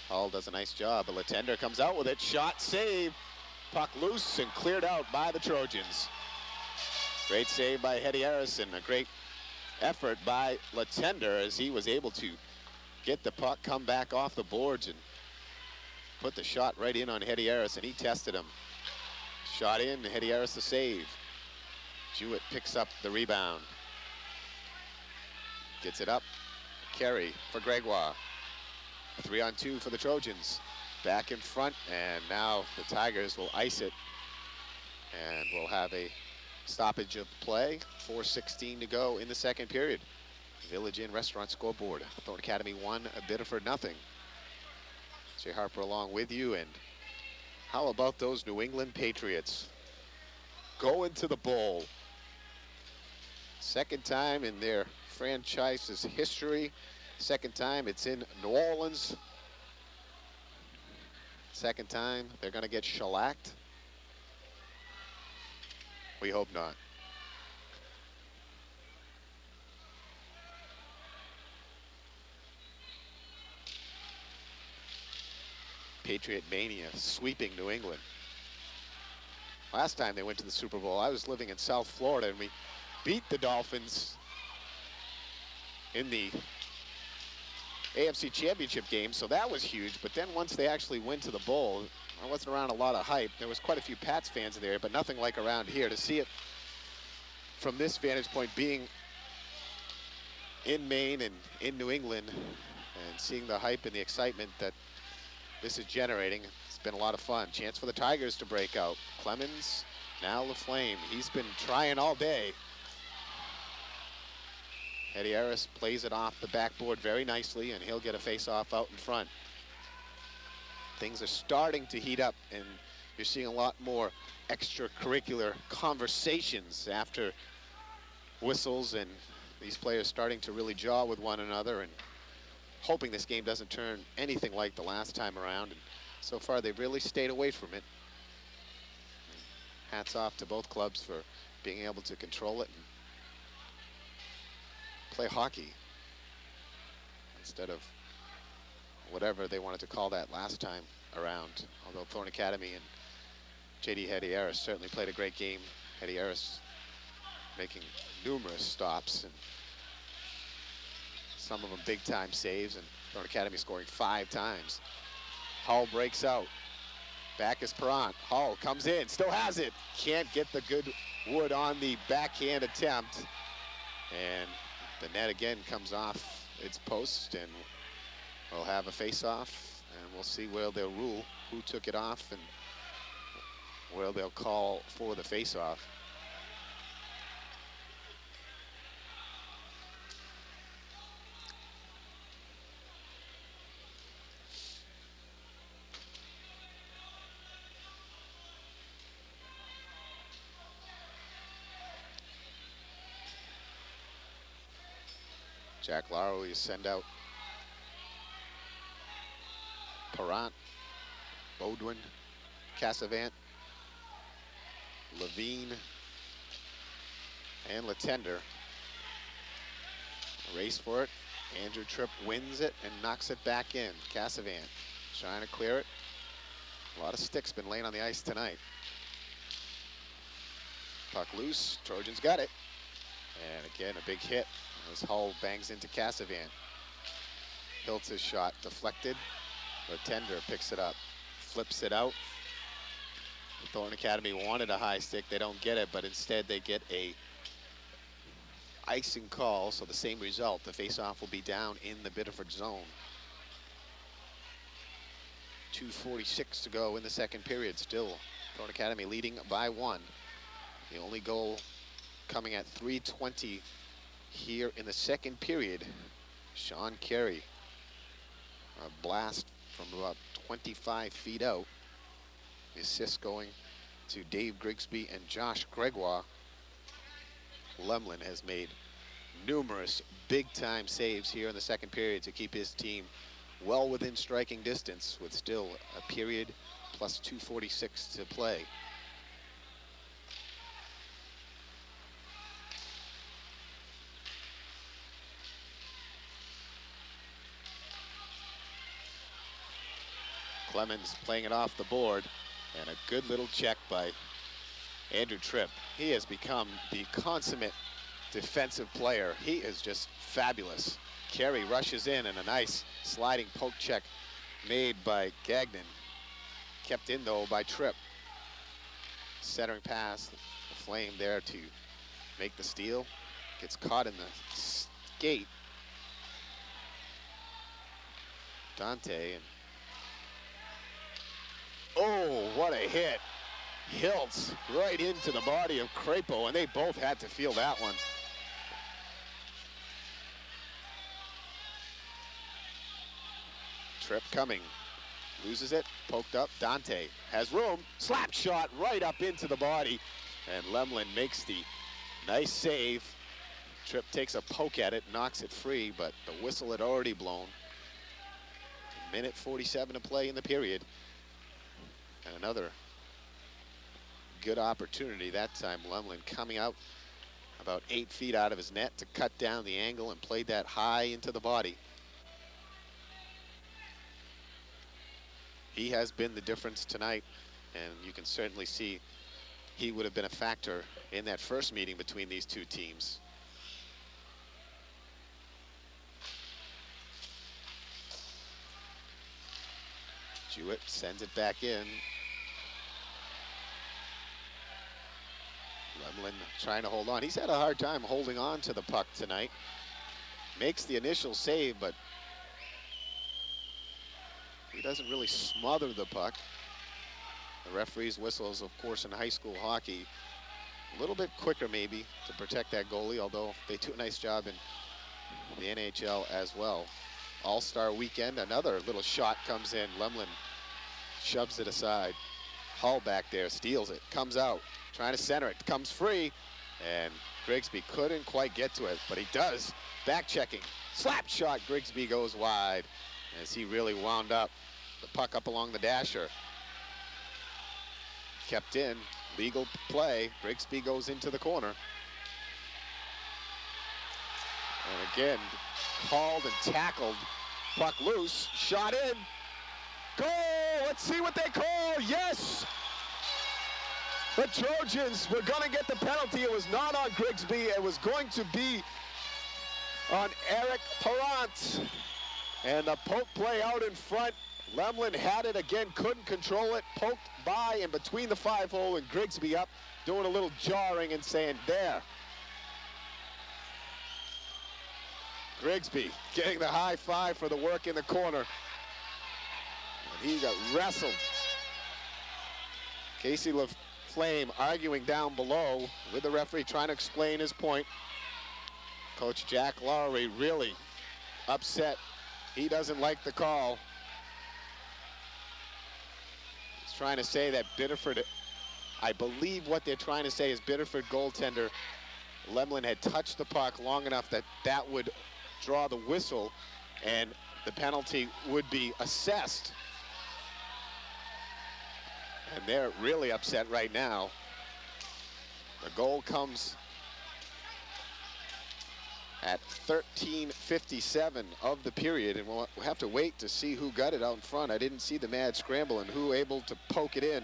Hull does a nice job, but Latender comes out with it. Shot, save. Puck loose and cleared out by the Trojans. Great save by Hedieris and a great effort by Latender as he was able to get the puck, come back off the boards and put the shot right in on Hedieris, and he tested him. Shot in, Hedieris the save. Jewett picks up the rebound. Gets it up. Carey for Gregoire. 3-on-2 for the Trojans. Back in front, and now the Tigers will ice it. And we'll have a stoppage of play. 4:16 to go in the second period. Village Inn Restaurant scoreboard. Thornton Academy 1, Biddeford 0. Jay Harper along with you, and how about those New England Patriots? Going to the bowl. Second time in their franchise's history. Second time it's in New Orleans. Second time, they're going to get shellacked. We hope not. Patriot Mania sweeping New England. Last time they went to the Super Bowl, I was living in South Florida, and we beat the Dolphins in the AFC Championship game, so that was huge. But then once they actually went to the bowl, I wasn't around a lot of hype. There was quite a few Pats fans there, but nothing like around here. To see it from this vantage point, being in Maine and in New England, and seeing the hype and the excitement that this is generating, it's been a lot of fun. Chance for the Tigers to break out. Clemens, now LaFlame. He's been trying all day. Eddie Harris plays it off the backboard very nicely, and he'll get a face-off out in front. Things are starting to heat up, and you're seeing a lot more extracurricular conversations after whistles, and these players starting to really jaw with one another and hoping this game doesn't turn anything like the last time around. And so far, they've really stayed away from it. Hats off to both clubs for being able to control it and play hockey instead of whatever they wanted to call that last time around. Although Thorne Academy and J.D. Eddie Harris certainly played a great game. Eddie Harris making numerous stops, and some of them big time saves, and Thorne Academy scoring 5 times. Hull breaks out. Back is Perrant. Hull comes in, still has it. Can't get the good wood on the backhand attempt. And the net again comes off its post, and we'll have a face-off, and we'll see where they'll rule who took it off and where they'll call for the face-off. Jack Lowry will send out Perrant, Baudouin, Cassavant, Levine, and Latender. A race for it. Andrew Tripp wins it and knocks it back in. Cassavant trying to clear it. A lot of sticks been laying on the ice tonight. Puck loose. Trojans got it. And again, a big hit as Hull bangs into Cassavant. Hiltz's shot deflected. Latender picks it up, flips it out. Thorne Academy wanted a high stick. They don't get it, but instead they get a icing call, so the same result. The faceoff will be down in the Biddeford zone. 2:46 to go in the second period. Still Thorne Academy leading by 1. The only goal coming at 3:20 here in the second period. Sean Carey, a blast from about 25 feet out. The assist going to Dave Grigsby and Josh Gregoire. Lemlin has made numerous big-time saves here in the second period to keep his team well within striking distance with still a period plus 2:46 to play. Clemens playing it off the board, and a good little check by Andrew Tripp. He has become the consummate defensive player. He is just fabulous. Carey rushes in, and a nice sliding poke check made by Gagnon. Kept in, though, by Tripp. Centering pass, the Flame there to make the steal. Gets caught in the skate. Dante, and oh, what a hit. Hiltz right into the body of Crapo, and they both had to feel that one. Tripp coming, loses it, poked up. Dante has room, slap shot right up into the body, and Lemlin makes the nice save. Tripp takes a poke at it, knocks it free, but the whistle had already blown. 1:47 to play in the period. And another good opportunity that time. Lemlin coming out about 8 feet out of his net to cut down the angle and played that high into the body. He has been the difference tonight, and you can certainly see he would have been a factor in that first meeting between these two teams. Jewett sends it back in. Lemlin trying to hold on. He's had a hard time holding on to the puck tonight. Makes the initial save, but he doesn't really smother the puck. The referee's whistles, of course, in high school hockey, a little bit quicker maybe to protect that goalie, although they do a nice job in the NHL as well. All-Star weekend, another little shot comes in. Lemlin shoves it aside. Hull back there steals it, comes out, trying to center it, comes free, and Grigsby couldn't quite get to it, but he does. Back checking, slap shot, Grigsby goes wide as he really wound up. The puck up along the dasher. Kept in, legal play. Grigsby goes into the corner. And again, called and tackled. Puck loose, shot in. Goal! Let's see what they call. Yes! The Trojans were going to get the penalty. It was not on Grigsby. It was going to be on Eric Parent. And the poke play out in front. Lemlin had it again, couldn't control it. Poked by and between the 5-hole, and Grigsby up, doing a little jarring and saying, there. Grigsby getting the high five for the work in the corner. And he got wrestled. Casey LaFlame arguing down below with the referee trying to explain his point. Coach Jack Lowry really upset. He doesn't like the call. He's trying to say that Biddeford, I believe what they're trying to say is Biddeford goaltender Lemlin had touched the puck long enough that that would draw the whistle and the penalty would be assessed. And they're really upset right now. The goal comes at 13:57 of the period, and we'll have to wait to see who got it out in front. I didn't see the mad scramble and who able to poke it in.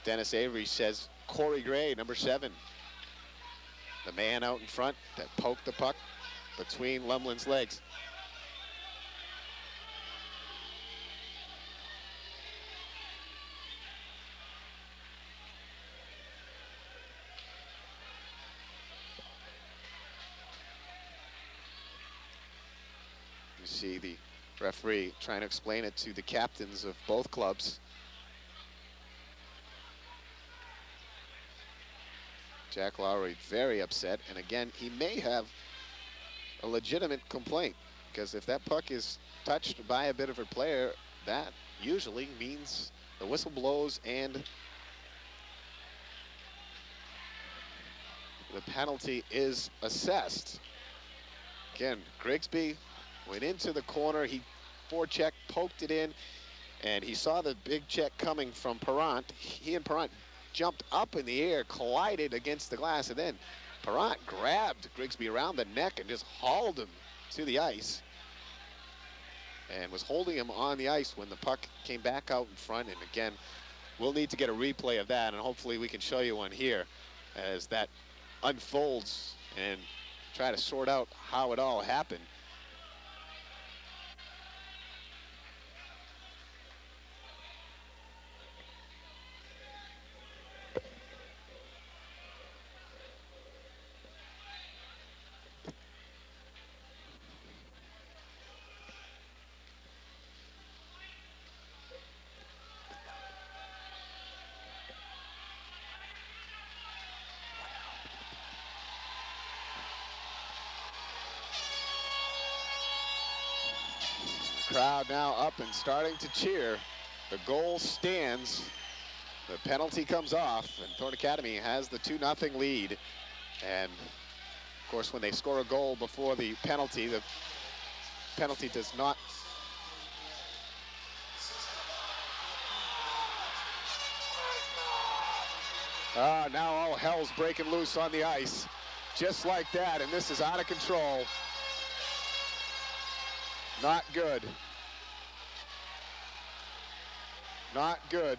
Dennis Avery says Corey Gray, number 7. The man out in front that poked the puck between Lemlin's legs. You see the referee trying to explain it to the captains of both clubs. Jack Lowry very upset, and again, he may have a legitimate complaint, because if that puck is touched by a Biddeford player, that usually means the whistle blows and the penalty is assessed. Again, Grigsby went into the corner, he forecheck, poked it in, and he saw the big check coming from Parent. He and Parent jumped up in the air, collided against the glass, and then Parent grabbed Grigsby around the neck and just hauled him to the ice and was holding him on the ice when the puck came back out in front. And again, we'll need to get a replay of that, and hopefully we can show you one here as that unfolds and try to sort out how it all happened. Crowd now up and starting to cheer. The goal stands. The penalty comes off, and Thorne Academy has the 2-0 lead. And Of course, when they score a goal before the penalty does not. Now all hell's breaking loose on the ice. Just like that, and this is out of control. Not good. Not good.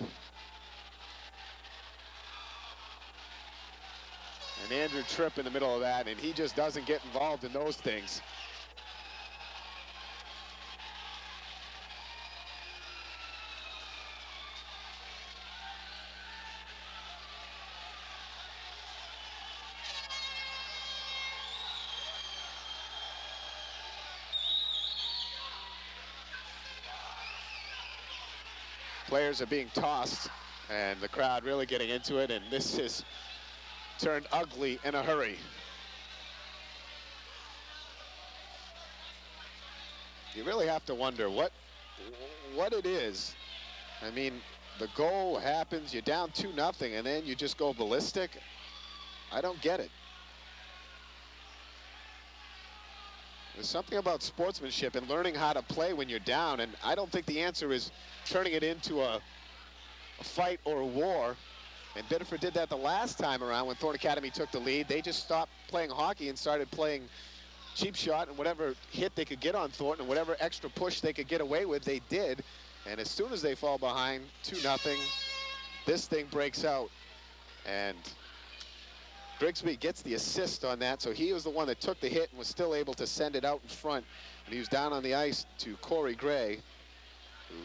And Andrew Tripp in the middle of that, and he just doesn't get involved in those things. Players are being tossed, and the crowd really getting into it, and this is turned ugly in a hurry. You really have to wonder what it is. I mean, the goal happens, you're down 2-0, and then you just go ballistic. I don't get it. There's something about sportsmanship and learning how to play when you're down, and I don't think the answer is turning it into a fight or a war. And Biddeford did that the last time around when Thorne Academy took the lead. They just stopped playing hockey and started playing cheap shot, and whatever hit they could get on Thornton and whatever extra push they could get away with, they did. And as soon as they fall behind 2-0, this thing breaks out. And Grigsby gets the assist on that, so he was the one that took the hit and was still able to send it out in front. And he was down on the ice to Corey Gray, who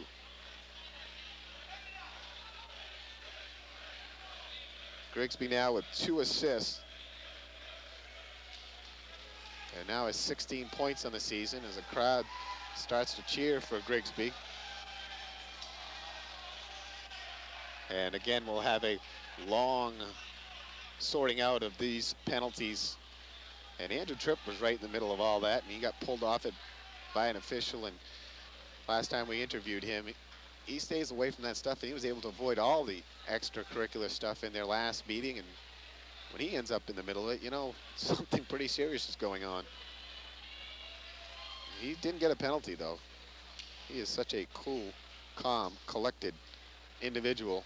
Grigsby now with 2 assists. And now has 16 points on the season as the crowd starts to cheer for Grigsby. And again, we'll have a long sorting out of these penalties. And Andrew Tripp was right in the middle of all that, and he got pulled off it by an official. And last time we interviewed him, he stays away from that stuff, and he was able to avoid all the extracurricular stuff in their last meeting. And when he ends up in the middle of it, you know, something pretty serious is going on. He didn't get a penalty, though. He is such a cool, calm, collected individual.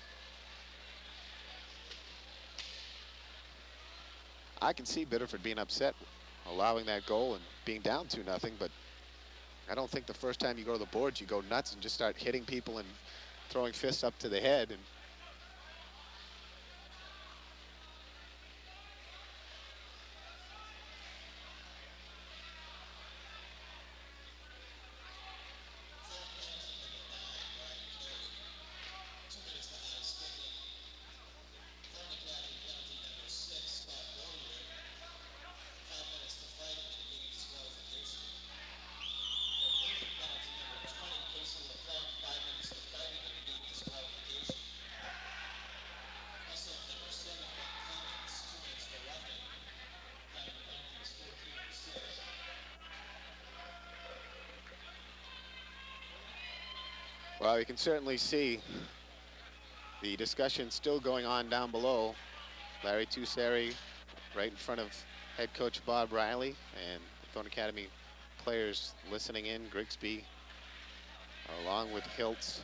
I can see Biddeford being upset, allowing that goal and being down 2-0, but I don't think the first time you go to the boards, you go nuts and just start hitting people and throwing fists up to the head. And well, you can certainly see the discussion still going on down below. Larry Tussari right in front of head coach Bob Riley, and Thorne Academy players listening in. Grigsby along with Hiltz.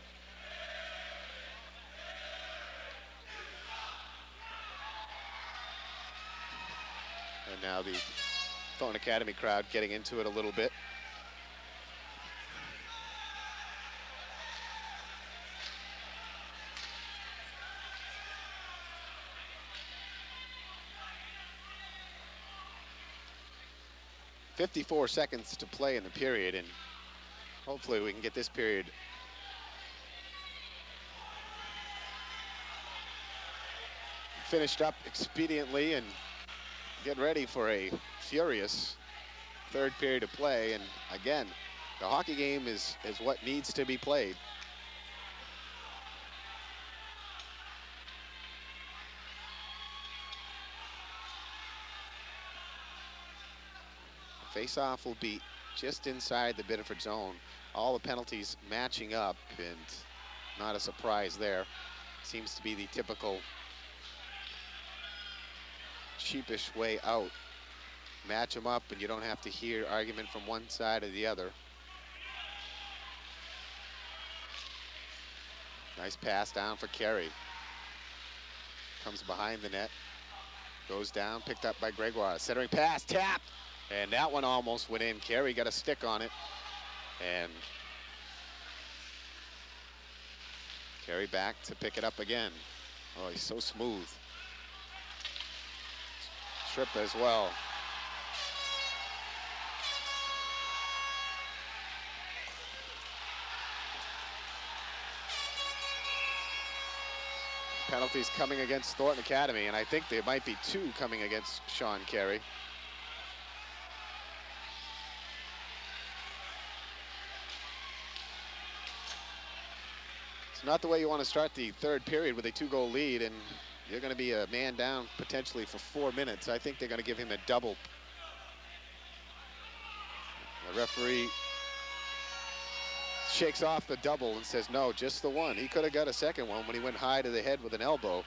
And now the Thorne Academy crowd getting into it a little bit. .54 seconds to play in the period, and hopefully we can get this period finished up expediently and get ready for a furious third period of play. And again, the hockey game is what needs to be played. Face-off will be just inside the Biddeford zone. All the penalties matching up, and not a surprise there. Seems to be the typical sheepish way out. match them up and you don't have to hear argument from one side or the other. Nice pass down for Carey. Comes behind the net. Goes down, picked up by Gregoire. Centering pass, tapped. And that one almost went in. Carey got a stick on it. And Carey back to pick it up again. Oh, he's so smooth. Trip as well. Penalties coming against Thornton Academy, and I think there might be 2 coming against Sean Carey. It's not the way you want to start the third period with a 2-goal lead, and you're going to be a man down potentially for 4 minutes. I think they're going to give him a double. The referee shakes off the double and says, no, just the one. He could have got a second one when he went high to the head with an elbow.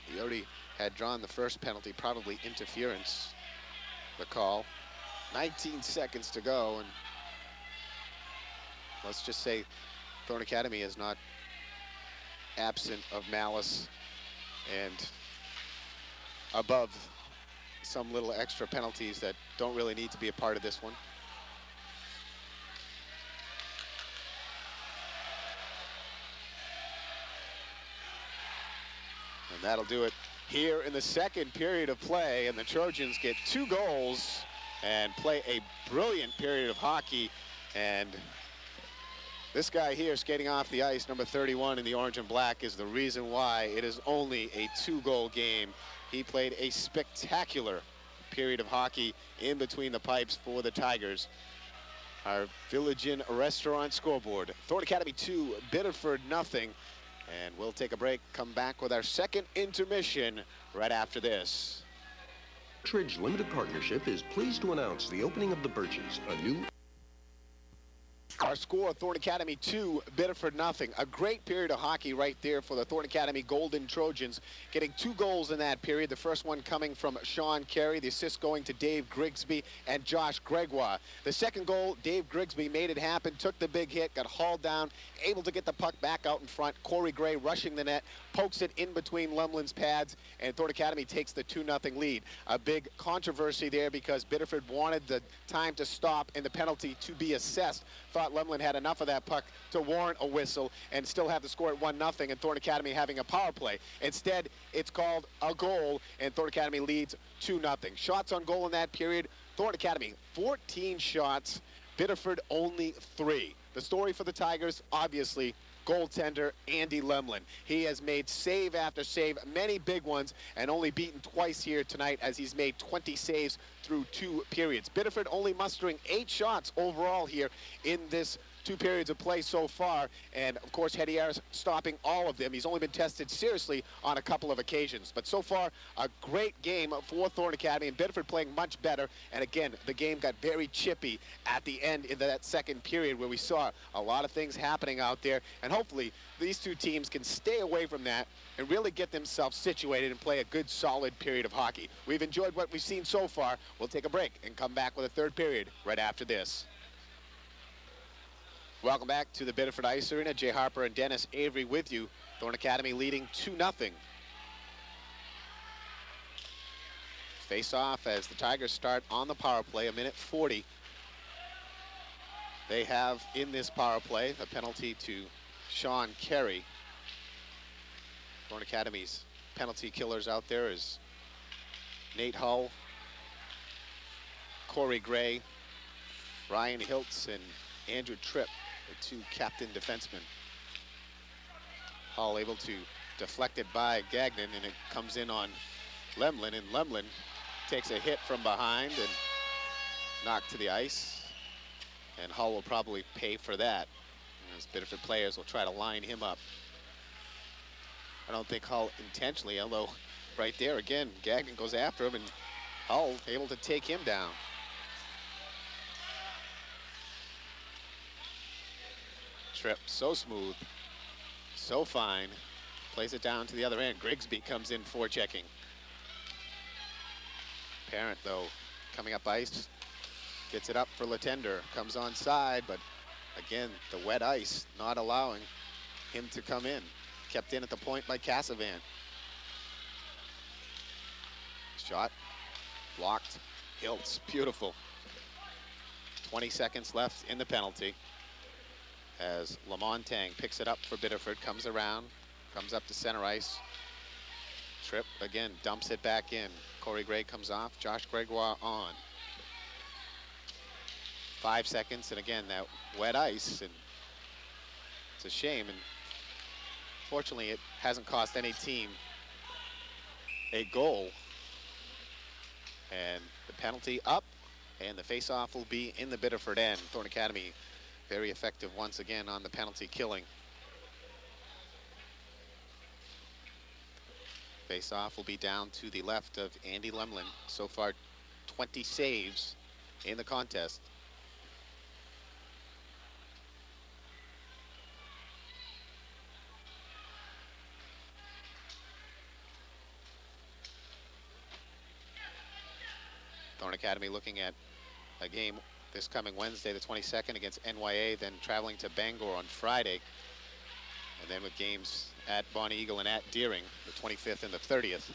He already had drawn the first penalty, probably interference, the call. 19 seconds to go, and let's just say Thornton Academy is not absent of malice and above some little extra penalties that don't really need to be a part of this one. And that'll do it here in the second period of play, and the Trojans get 2 goals and play a brilliant period of hockey. And this guy here skating off the ice, number 31 in the orange and black, is the reason why it is only a 2-goal game. He played a spectacular period of hockey in between the pipes for the Tigers. Our Village Inn Restaurant scoreboard: Thornton Academy 2, Biddeford nothing. And we'll take a break, come back with our second intermission right after this. Ridge Limited Partnership is pleased to announce the opening of the Birches, a new... Our score, Thornton Academy 2, Biddeford nothing. A great period of hockey right there for the Thornton Academy Golden Trojans, getting 2 goals in that period. The first one coming from Sean Carey, the assist going to Dave Grigsby and Josh Gregoire. The second goal, Dave Grigsby made it happen, took the big hit, got hauled down, able to get the puck back out in front. Corey Gray rushing the net, pokes it in between Lumlin's pads, and Thornton Academy takes the 2-0 lead. A big controversy there because Biddeford wanted the time to stop and the penalty to be assessed. Thought Lumlin had enough of that puck to warrant a whistle and still have the score at 1-0, and Thornton Academy having a power play. Instead, it's called a goal, and Thornton Academy leads 2-0. Shots on goal in that period, Thornton Academy 14 shots, Biddeford only 3. The story for the Tigers, obviously, goaltender Andy Lemlin. He has made save after save, many big ones, and only beaten twice here tonight as he's made 20 saves through 2 periods. Biddeford only mustering 8 shots overall here in this 2 periods of play so far, and of course Hedier's stopping all of them. He's only been tested seriously on a couple of occasions, but so far a great game for Thornton Academy, and Biddeford playing much better. And again, the game got very chippy at the end in that second period where we saw a lot of things happening out there, and hopefully these 2 teams can stay away from that and really get themselves situated and play a good solid period of hockey. We've enjoyed what we've seen so far. We'll take a break and come back with a third period right after this. Welcome back to the Biddeford Ice Arena. Jay Harper and Dennis Avery with you. Thornton Academy leading 2-0. Face off as the Tigers start on the power play, 1:40. They have in this power play a penalty to Sean Carey. Thornton Academy's penalty killers out there is Nate Hull, Corey Gray, Ryan Hiltz, and Andrew Tripp, the 2 captain defensemen. Hull able to deflect it by Gagnon, and it comes in on Lemlin, and Lemlin takes a hit from behind and knocked to the ice, and Hull will probably pay for that as Biddeford players will try to line him up. I don't think Hull intentionally, although right there again Gagnon goes after him and Hull able to take him down. Tripp so smooth, so fine, plays it down to the other end. Grigsby comes in forechecking. Parent, though, coming up ice, gets it up for Latender, comes on side, but again, the wet ice not allowing him to come in. Kept in at the point by Cassavan. Shot blocked. Hiltz, beautiful. 20 seconds left in the penalty as Lamontang picks it up for Biddeford, comes around, comes up to center ice. Tripp again dumps it back in. Corey Gray comes off, Josh Gregoire on. 5 seconds, and again that wet ice, and it's a shame, and fortunately it hasn't cost any team a goal. And the penalty up, and the face-off will be in the Biddeford end. Thorne Academy very effective once again on the penalty killing. Face-off will be down to the left of Andy Lemlin. So far 20 saves in the contest. Thorne Academy looking at a game this coming Wednesday, the 22nd, against NYA, then traveling to Bangor on Friday. And then with games at Bonnie Eagle and at Deering, the 25th and the 30th.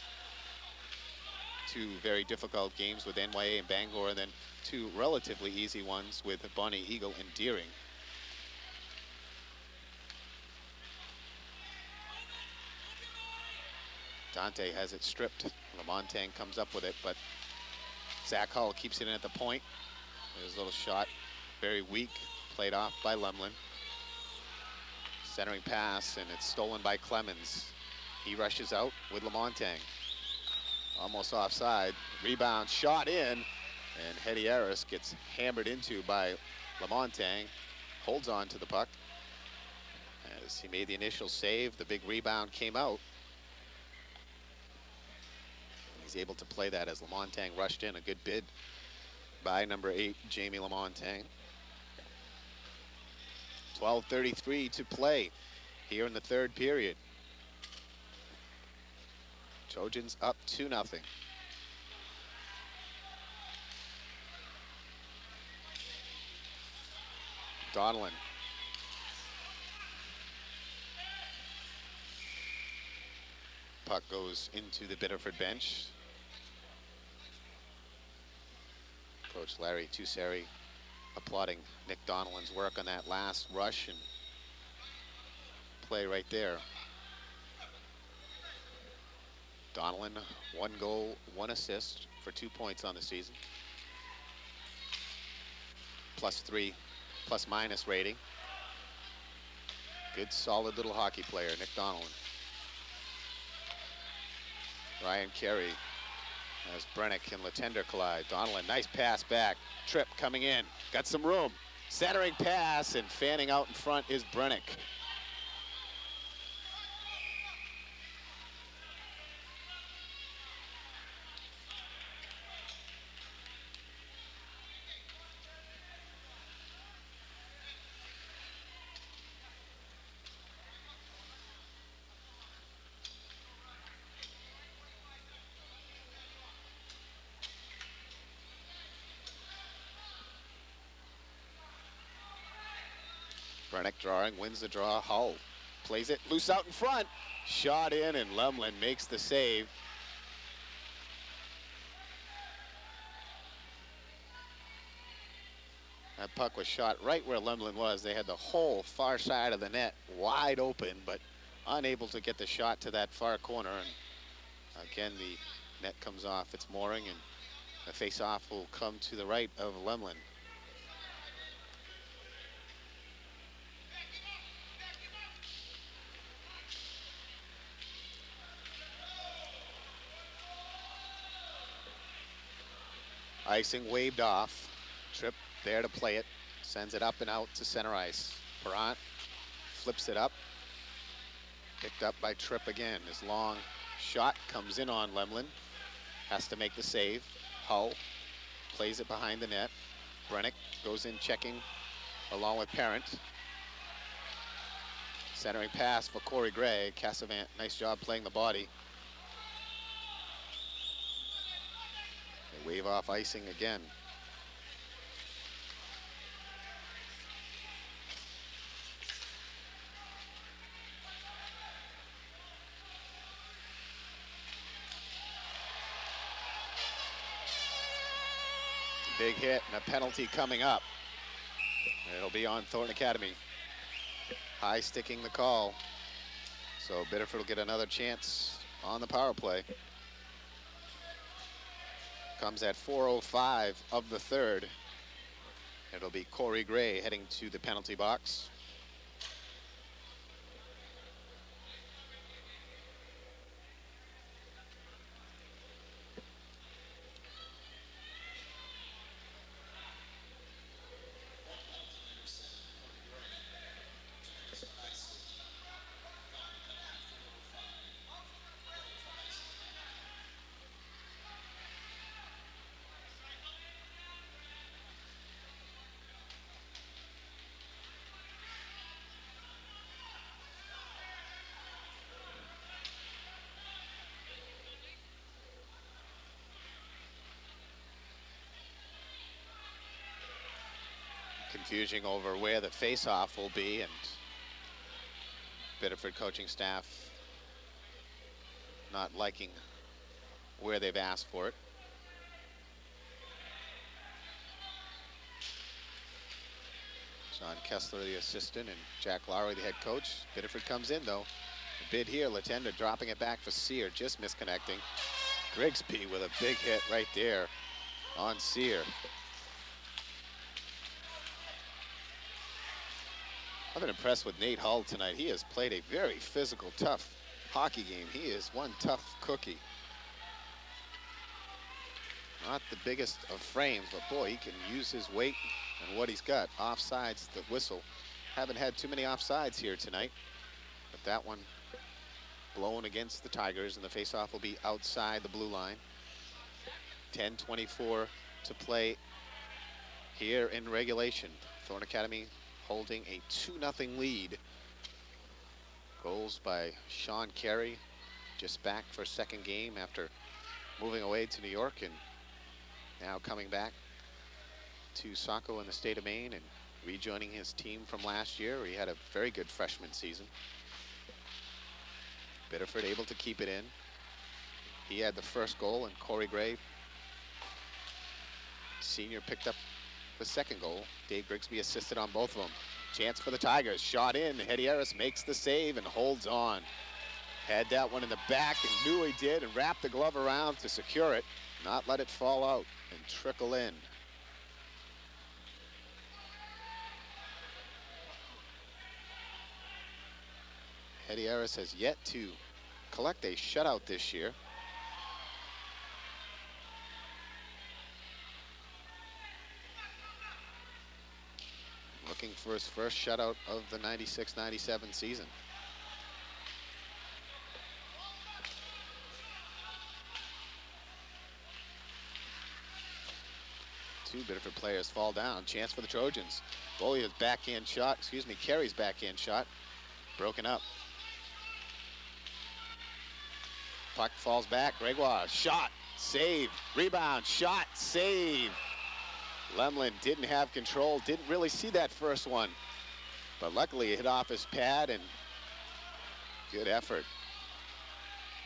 Two very difficult games with NYA and Bangor, and then two relatively easy ones with Bonnie Eagle and Deering. Dante has it stripped. Lamontang comes up with it, but Zach Hull keeps it in at the point. There's a little shot, very weak, played off by Lemlin. Centering pass, and it's stolen by Clemens. He rushes out with Lamontang. Almost offside. Rebound, shot in, and Hetty Harris gets hammered into by Lamontang. Holds on to the puck. As he made the initial save, the big rebound came out. He's able to play that as Lamontang rushed in. A good bid by number 8, Jamie Lamontang. 12:33 to play here in the third period. Trojans up 2-0. Donelin. Puck goes into the Biddeford bench. Coach Larry Tusseri applauding Nick Donelin's work on that last rush and play right there. Donelin, 1 goal, 1 assist for 2 points on the season. +3, plus-minus rating. Good, solid little hockey player, Nick Donelin. Ryan Carey as Brennick and Latender collide. Donelin, nice pass back. Tripp coming in, got some room. Centering pass, and fanning out in front is Brennick. Brennick drawing, wins the draw. Hull plays it loose out in front. Shot in, and Lemlin makes the save. That puck was shot right where Lemlin was. They had the whole far side of the net wide open, but unable to get the shot to that far corner. And again, the net comes off its mooring, and the face-off will come to the right of Lemlin. Icing waved off. Tripp there to play it. Sends it up and out to center ice. Perrant flips it up. Picked up by Tripp again. His long shot comes in on Lemlin. Has to make the save. Hull plays it behind the net. Brennick goes in checking along with Parent. Centering pass for Corey Gray. Cassavant, nice job playing the body. They Wave off icing again. Big hit and a penalty coming up. It'll be on Thornton Academy. High sticking the call. So Biddeford will get another chance on the power play. Comes at 4:05 of the third. It'll be Corey Gray heading to the penalty box. Confusion over where the face-off will be, and Biddeford coaching staff not liking where they've asked for it. John Kessler, the assistant, and Jack Lowry, the head coach. Biddeford comes in, though. A bid here, Latender dropping it back for Sear, just misconnecting. Grigsby with a big hit right there on Sear. I've been impressed with Nate Hull tonight. He has played a very physical, tough hockey game. He is one tough cookie. Not the biggest of frames, but boy, he can use his weight and what he's got. Offsides, the whistle. Haven't had too many offsides here tonight, but that one blown against the Tigers, and the faceoff will be outside the blue line. 10:24 to play here in regulation. Thornton Academy holding a 2-0 lead. Goals by Sean Carey, just back for a second game after moving away to New York, and now coming back to Saco in the state of Maine and rejoining his team from last year. He had a very good freshman season. Biddeford able to keep it in. He had the first goal, and Corey Gray, senior, picked up the second goal. Dave Grigsby assisted on both of them. Chance for the Tigers. Shot in. Hedy Harris makes the save and holds on. Had that one in the back and knew he did, and wrapped the glove around to secure it. Not let it fall out and trickle in. Hedy Harris has yet to collect a shutout this year. Looking for his first shutout of the 96-97 season. Two Biddeford players fall down. Chance for the Trojans. Bolier's backhand shot, Carey's backhand shot, broken up. Puck falls back. Gregoire, shot, save, rebound, shot, save. Lemlin didn't have control, didn't really see that first one, but luckily it hit off his pad, and good effort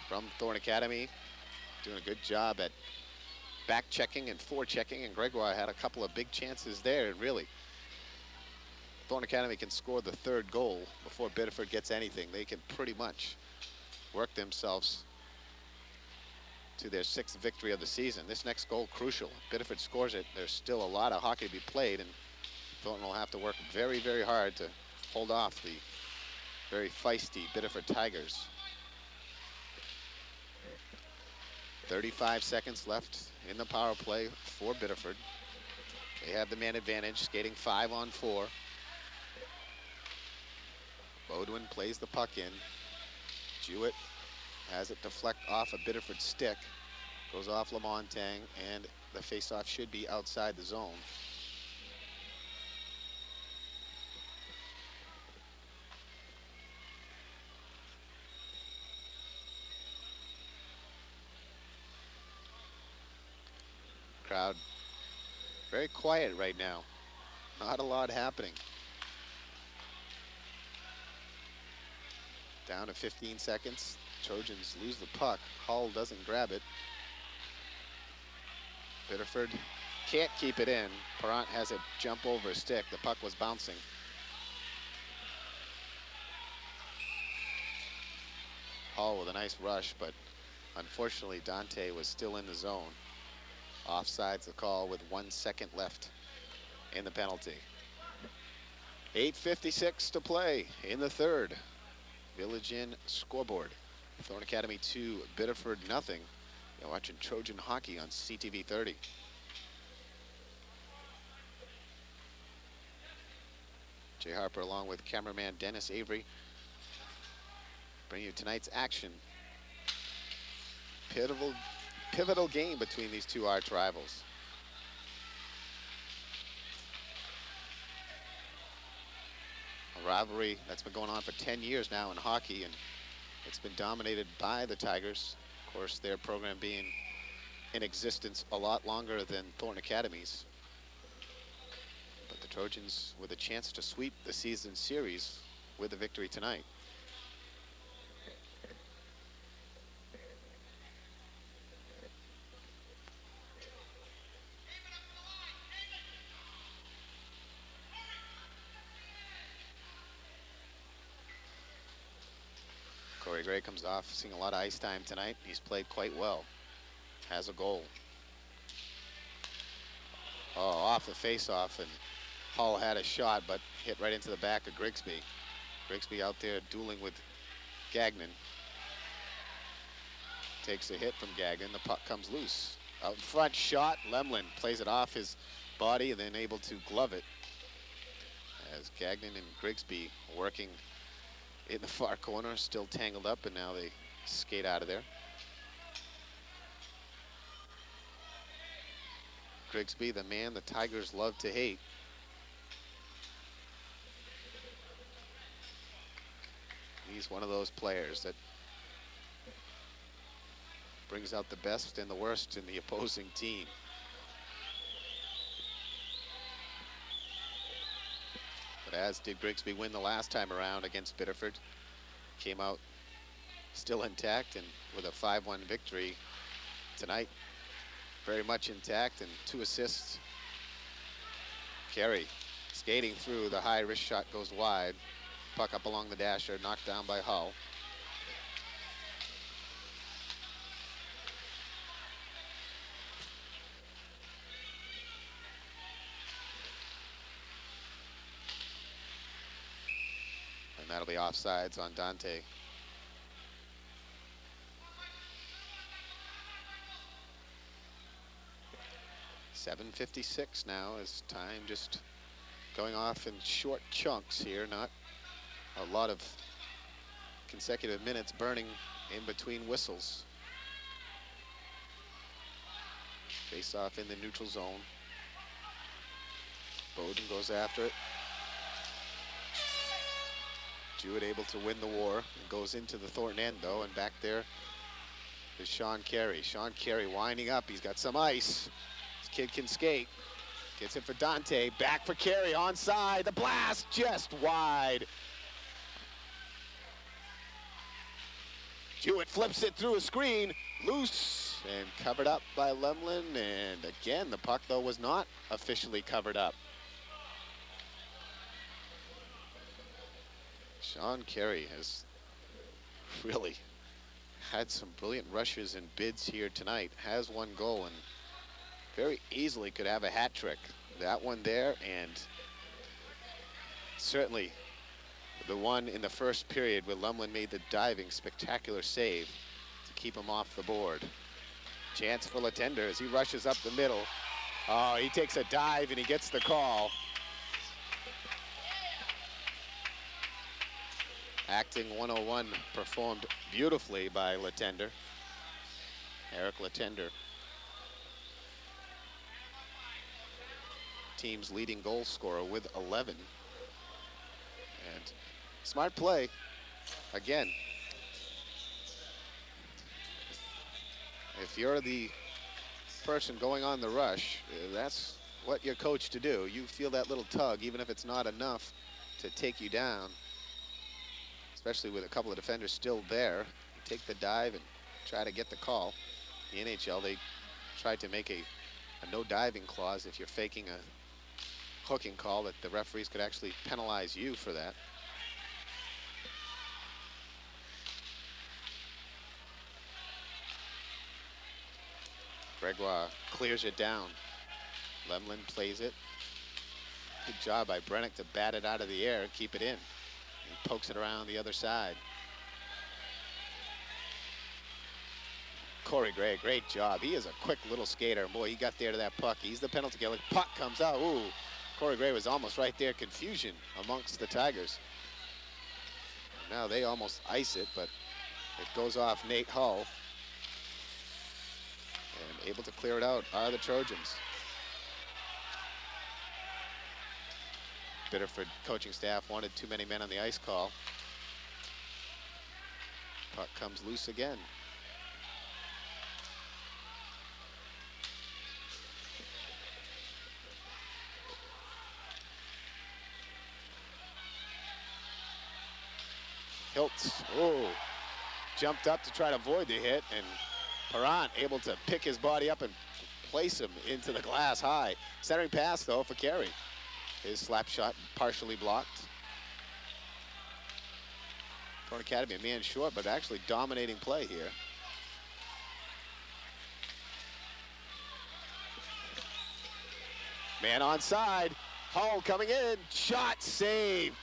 from Thornton Academy. Doing a good job at back checking and forechecking, and Gregoire had a couple of big chances there, and really, Thornton Academy can score the third goal before Biddeford gets anything. They can pretty much work themselves to their 6th victory of the season. This next goal crucial. If Biddeford scores it, there's still a lot of hockey to be played, and Thornton will have to work very, very hard to hold off the very feisty Biddeford Tigers. 35 seconds left in the power play for Biddeford. They have the man advantage, skating 5-on-4. Bodwin plays the puck in. Jewett has it deflect off a Biddeford stick. Goes off Lamontagne, and the faceoff should be outside the zone. Crowd very quiet right now. Not a lot happening. Down to 15 seconds. Trojans lose the puck. Hull doesn't grab it. Biddeford can't keep it in. Parent has it jump over a stick. The puck was bouncing. Hull with a nice rush, but unfortunately Dante was still in the zone. Offside's the call with 1 second left in the penalty. 8:56 to play in the third. Village Inn scoreboard. Thorn Academy 2, Biddeford nothing. You're watching Trojan hockey on CTV 30. Jay Harper along with cameraman Dennis Avery. Bring you tonight's action. Pivotal game between these two arch rivals. A rivalry that's been going on for 10 years now in hockey, and it's been dominated by the Tigers. Of course, their program being in existence a lot longer than Thorn Academy's. But the Trojans with a chance to sweep the season series with a victory tonight. Corey Gray comes off seeing a lot of ice time tonight. He's played quite well. Has a goal. Oh, off the face-off, and Hull had a shot, but hit right into the back of Grigsby. Grigsby out there dueling with Gagnon. Takes a hit from Gagnon. The puck comes loose. Out front shot. Lemlin plays it off his body and then able to glove it. As Gagnon and Grigsby working in the far corner, still tangled up, and now they skate out of there. Grigsby, the man the Tigers love to hate. He's one of those players that brings out the best and the worst in the opposing team. But as did Grigsby win the last time around against Biddeford. Came out still intact and with a 5-1 victory tonight. Very much intact, and 2 assists. Carey skating through, the high wrist shot goes wide. Puck up along the dasher, knocked down by Hull. And that'll be offsides on Dante. .756 now as time just going off in short chunks here. Not a lot of consecutive minutes burning in between whistles. Face off in the neutral zone. Bowden goes after it. Jewett able to win the war and goes into the Thornton end though, and back there is Sean Carey. Sean Carey winding up. He's got some ice. This kid can skate. Gets it for Dante. Back for Carey. Onside. The blast just wide. Jewett flips it through a screen. Loose and covered up by Lemlin. And again, the puck though was not officially covered up. Sean Carey has really had some brilliant rushes and bids here tonight. Has 1 goal and very easily could have a hat trick. That one there, and certainly the one in the first period where Lemlin made the diving spectacular save to keep him off the board. Chance for Latender as he rushes up the middle. Oh, he takes a dive and he gets the call. Acting 101 performed beautifully by Latender. Eric Latender. Team's leading goal scorer with 11. And smart play. Again, if you're the person going on the rush, that's what you're coached to do. You feel that little tug, even if it's not enough to take you down, especially with a couple of defenders still there. Take the dive and try to get the call. The NHL, they tried to make a no diving clause if you're faking a hooking call, that the referees could actually penalize you for that. Gregoire clears it down. Lemlin plays it. Good job by Brennick to bat it out of the air and keep it in. He pokes it around the other side. Corey Gray, great job. He is a quick little skater. Boy, he got there to that puck. He's the penalty killer. Puck comes out. Ooh, Corey Gray was almost right there. Confusion amongst the Tigers. Now they almost ice it, but it goes off Nate Hull. And able to clear it out are the Trojans. Biddeford coaching staff wanted too many men on the ice call. Puck comes loose again. Hiltz, oh, jumped up to try to avoid the hit, and Perrant able to pick his body up and place him into the glass high. Centering pass, though, for Carey. His slap shot partially blocked. Thorn Academy, a man short, but actually dominating play here. Man onside. Hull coming in. Shot, save.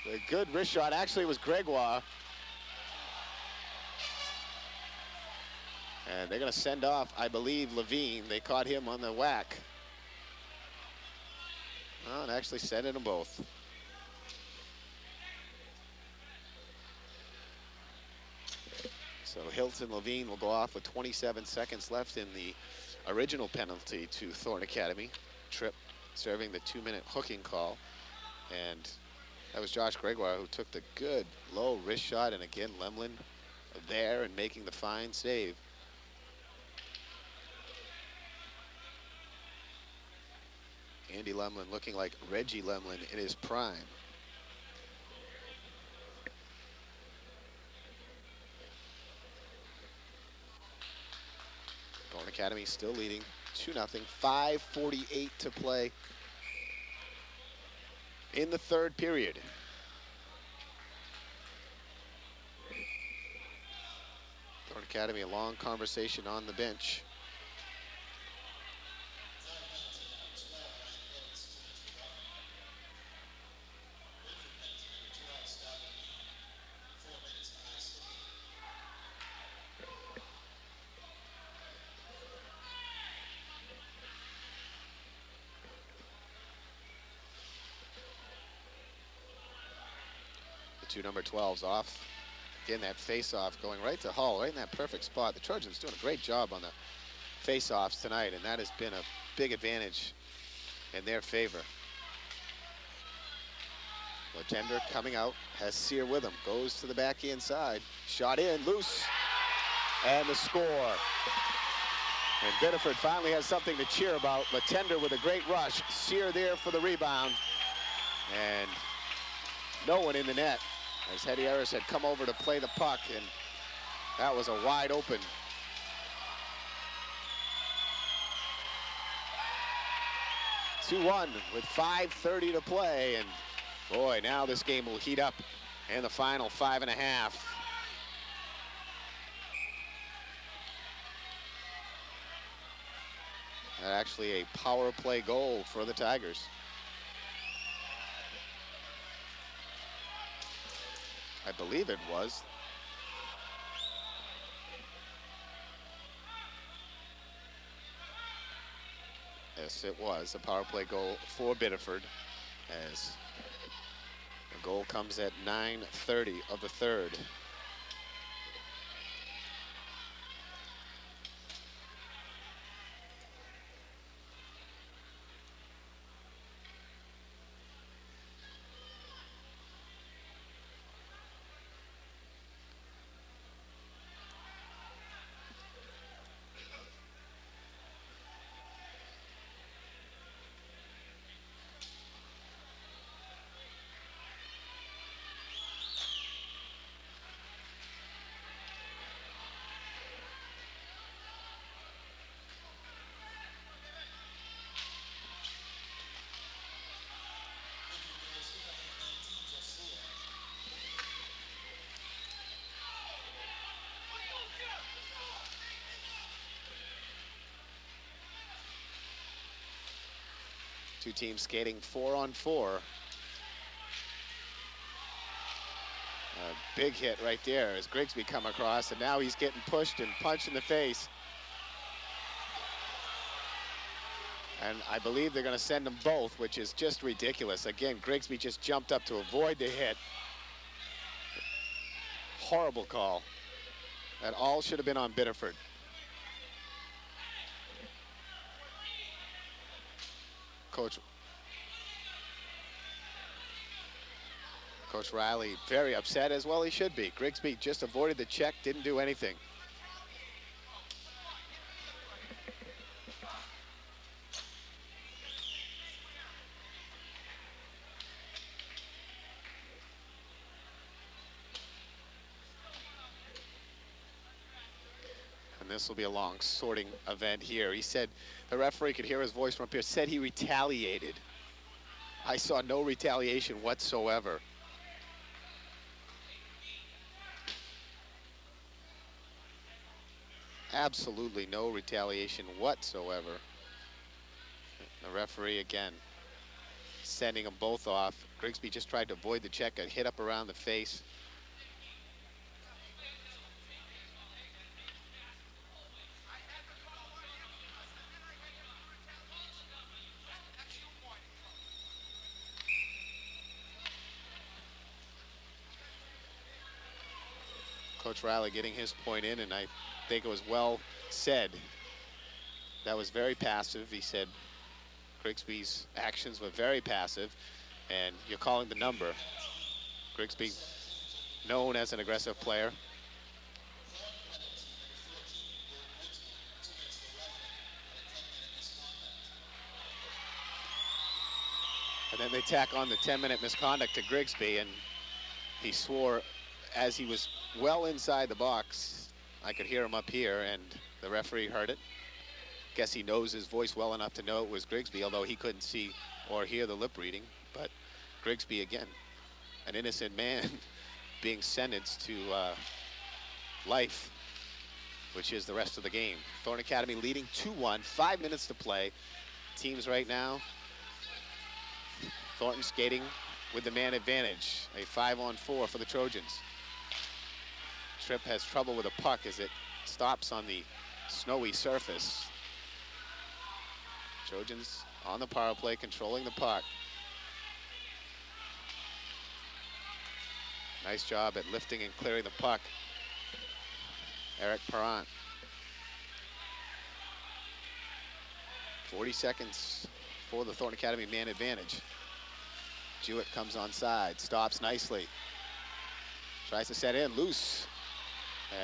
A good wrist shot. Actually, it was Gregoire. And they're going to send off, I believe, Levine. They caught him on the whack. Oh, and actually sending them both. So Hilton Levine will go off with 27 seconds left in the original penalty to Thorn Academy. Tripp serving the 2-minute hooking call. And that was Josh Gregoire who took the good low wrist shot. And again, Lemlin there and making the fine save. Andy Lemlin looking like Reggie Lemlin in his prime. Thorn Academy still leading 2-0, 5:48 to play in the third period. Thorn Academy, a long conversation on the bench. Two number 12s off. Again, that face-off going right to Hull, right in that perfect spot. The Trojans doing a great job on the face-offs tonight, and that has been a big advantage in their favor. Latender coming out, has Sear with him, goes to the backhand side, shot in, loose, and the score. And Biddeford finally has something to cheer about. Latender with a great rush, Sear there for the rebound, and no one in the net, as Hetty Harris had come over to play the puck, and that was a wide open. (2-1) with 5:30 to play, and boy, now this game will heat up in the final 5.5. Actually a power play goal for the Tigers. I believe it was. Yes, it was a power play goal for Biddeford, as the goal comes at 9:30 of the third. teams skating 4-on-4. A big hit right there as Grigsby come across, and now he's getting pushed and punched in the face. And I believe they're going to send them both, which is just ridiculous. Again, Grigsby just jumped up to avoid the hit. Horrible call. That all should have been on Biddeford. Coach Riley very upset, as well he should be. Grigsby just avoided the check, didn't do anything. And this will be a long sorting event here. He said, the referee could hear his voice from up here, said he retaliated. I saw no retaliation whatsoever. Absolutely no retaliation whatsoever. The referee again sending them both off. Grigsby just tried to avoid the check, got hit up around the face. Coach Riley getting his point in, and I think it was well said. That was very passive. He said Grigsby's actions were very passive, and you're calling the number. Grigsby, known as an aggressive player. And then they tack on the 10-minute misconduct to Grigsby, and he swore as he was well inside the box. I could hear him up here, and the referee heard it. Guess he knows his voice well enough to know it was Grigsby, although he couldn't see or hear the lip reading. But Grigsby again, an innocent man being sentenced to life, which is the rest of the game. Thorn Academy leading 2-1, 5 minutes to play. Teams right now, Thornton skating with the man advantage, a 5-on-4 for the Trojans. Tripp has trouble with a puck as it stops on the snowy surface. Trojans on the power play, controlling the puck. Nice job at lifting and clearing the puck. Eric Perrant. 40 seconds for the Thornton Academy man advantage. Jewett comes on side, stops nicely. Tries to set in, loose.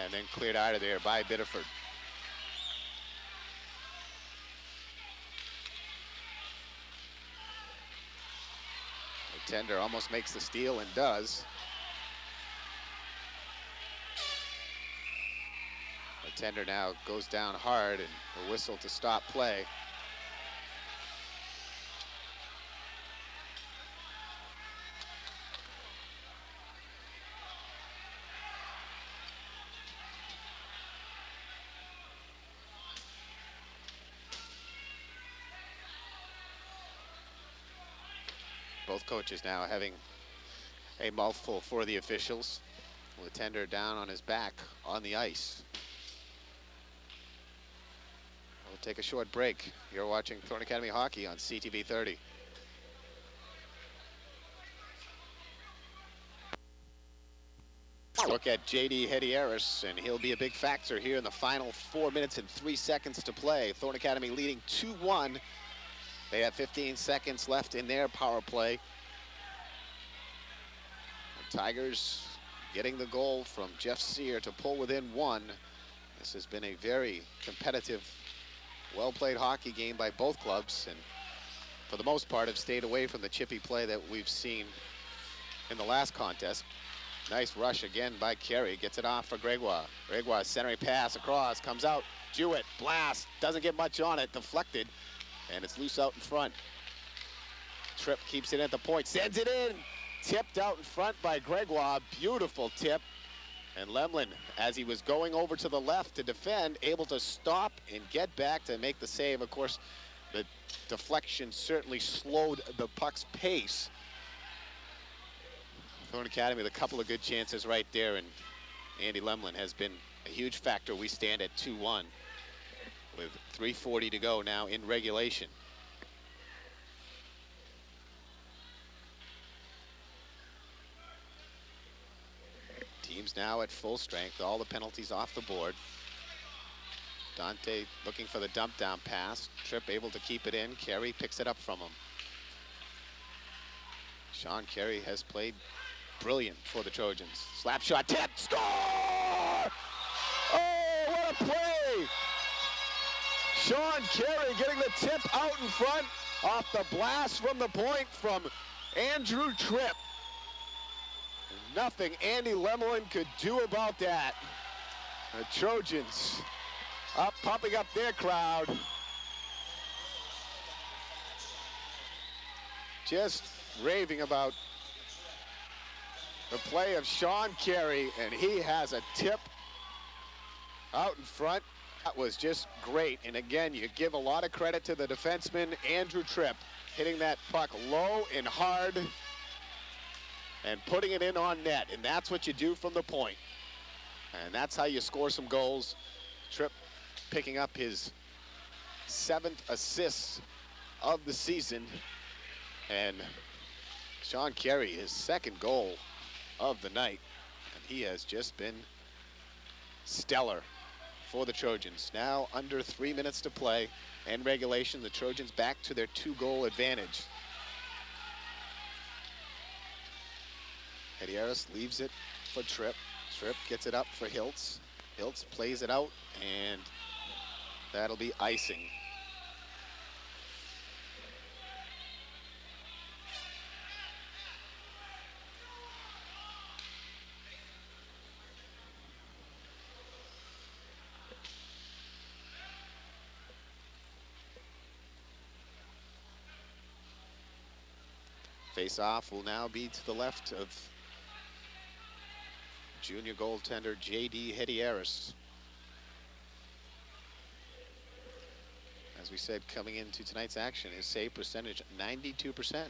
And then cleared out of there by Biddeford. The tender almost makes the steal and does. The tender now goes down hard, and the whistle to stop play. Both coaches now having a mouthful for the officials. The tender down on his back on the ice. We'll take a short break. You're watching Thornton Academy Hockey on CTV 30. Look at J.D. Hedieris, and he'll be a big factor here in the final 4 minutes and 3 seconds to play. Thornton Academy leading 2-1. They have 15 seconds left in their power play. The Tigers getting the goal from Jeff Sear to pull within one. This has been a very competitive, well-played hockey game by both clubs, and for the most part have stayed away from the chippy play that we've seen in the last contest. Nice rush again by Carey, gets it off for Gregoire. Gregoire centering pass across, comes out. Jewett, blast, doesn't get much on it, deflected. And it's loose out in front. Tripp keeps it at the point, sends it in. Tipped out in front by Gregoire, beautiful tip. And Lemlin, as he was going over to the left to defend, able to stop and get back to make the save. Of course, The deflection certainly slowed the puck's pace. Thorne Academy with a couple of good chances right there, and Andy Lemlin has been a huge factor. We stand at 2-1 with 3:40 to go now in regulation. Teams now at full strength, all the penalties off the board. Dante looking for the dump down pass. Tripp able to keep it in. Carey picks it up from him. Sean Carey has played brilliant for the Trojans. Slap shot, tip, score! Oh, what a play! Sean Carey getting the tip out in front off the blast from the point from Andrew Tripp. Nothing Andy Lemlin could do about that. The Trojans up, pumping up their crowd. Just raving about the play of Sean Carey, and he has a tip out in front. That was just great. And again, you give a lot of credit to the defenseman, Andrew Tripp, hitting that puck low and hard and putting it in on net. And that's what you do from the point. And that's how you score some goals. Tripp picking up his 7th assist of the season. And Sean Carey, his 2nd goal of the night. And he has just been stellar for the Trojans. Now under 3 minutes to play and regulation. The Trojans back to their 2-goal advantage. Hedieris leaves it for Tripp. Tripp gets it up for Hiltz. Hiltz plays it out, and that'll be icing. Face-off will now be to the left of junior goaltender J.D. Hedieris. As we said, coming into tonight's action, his save percentage 92%,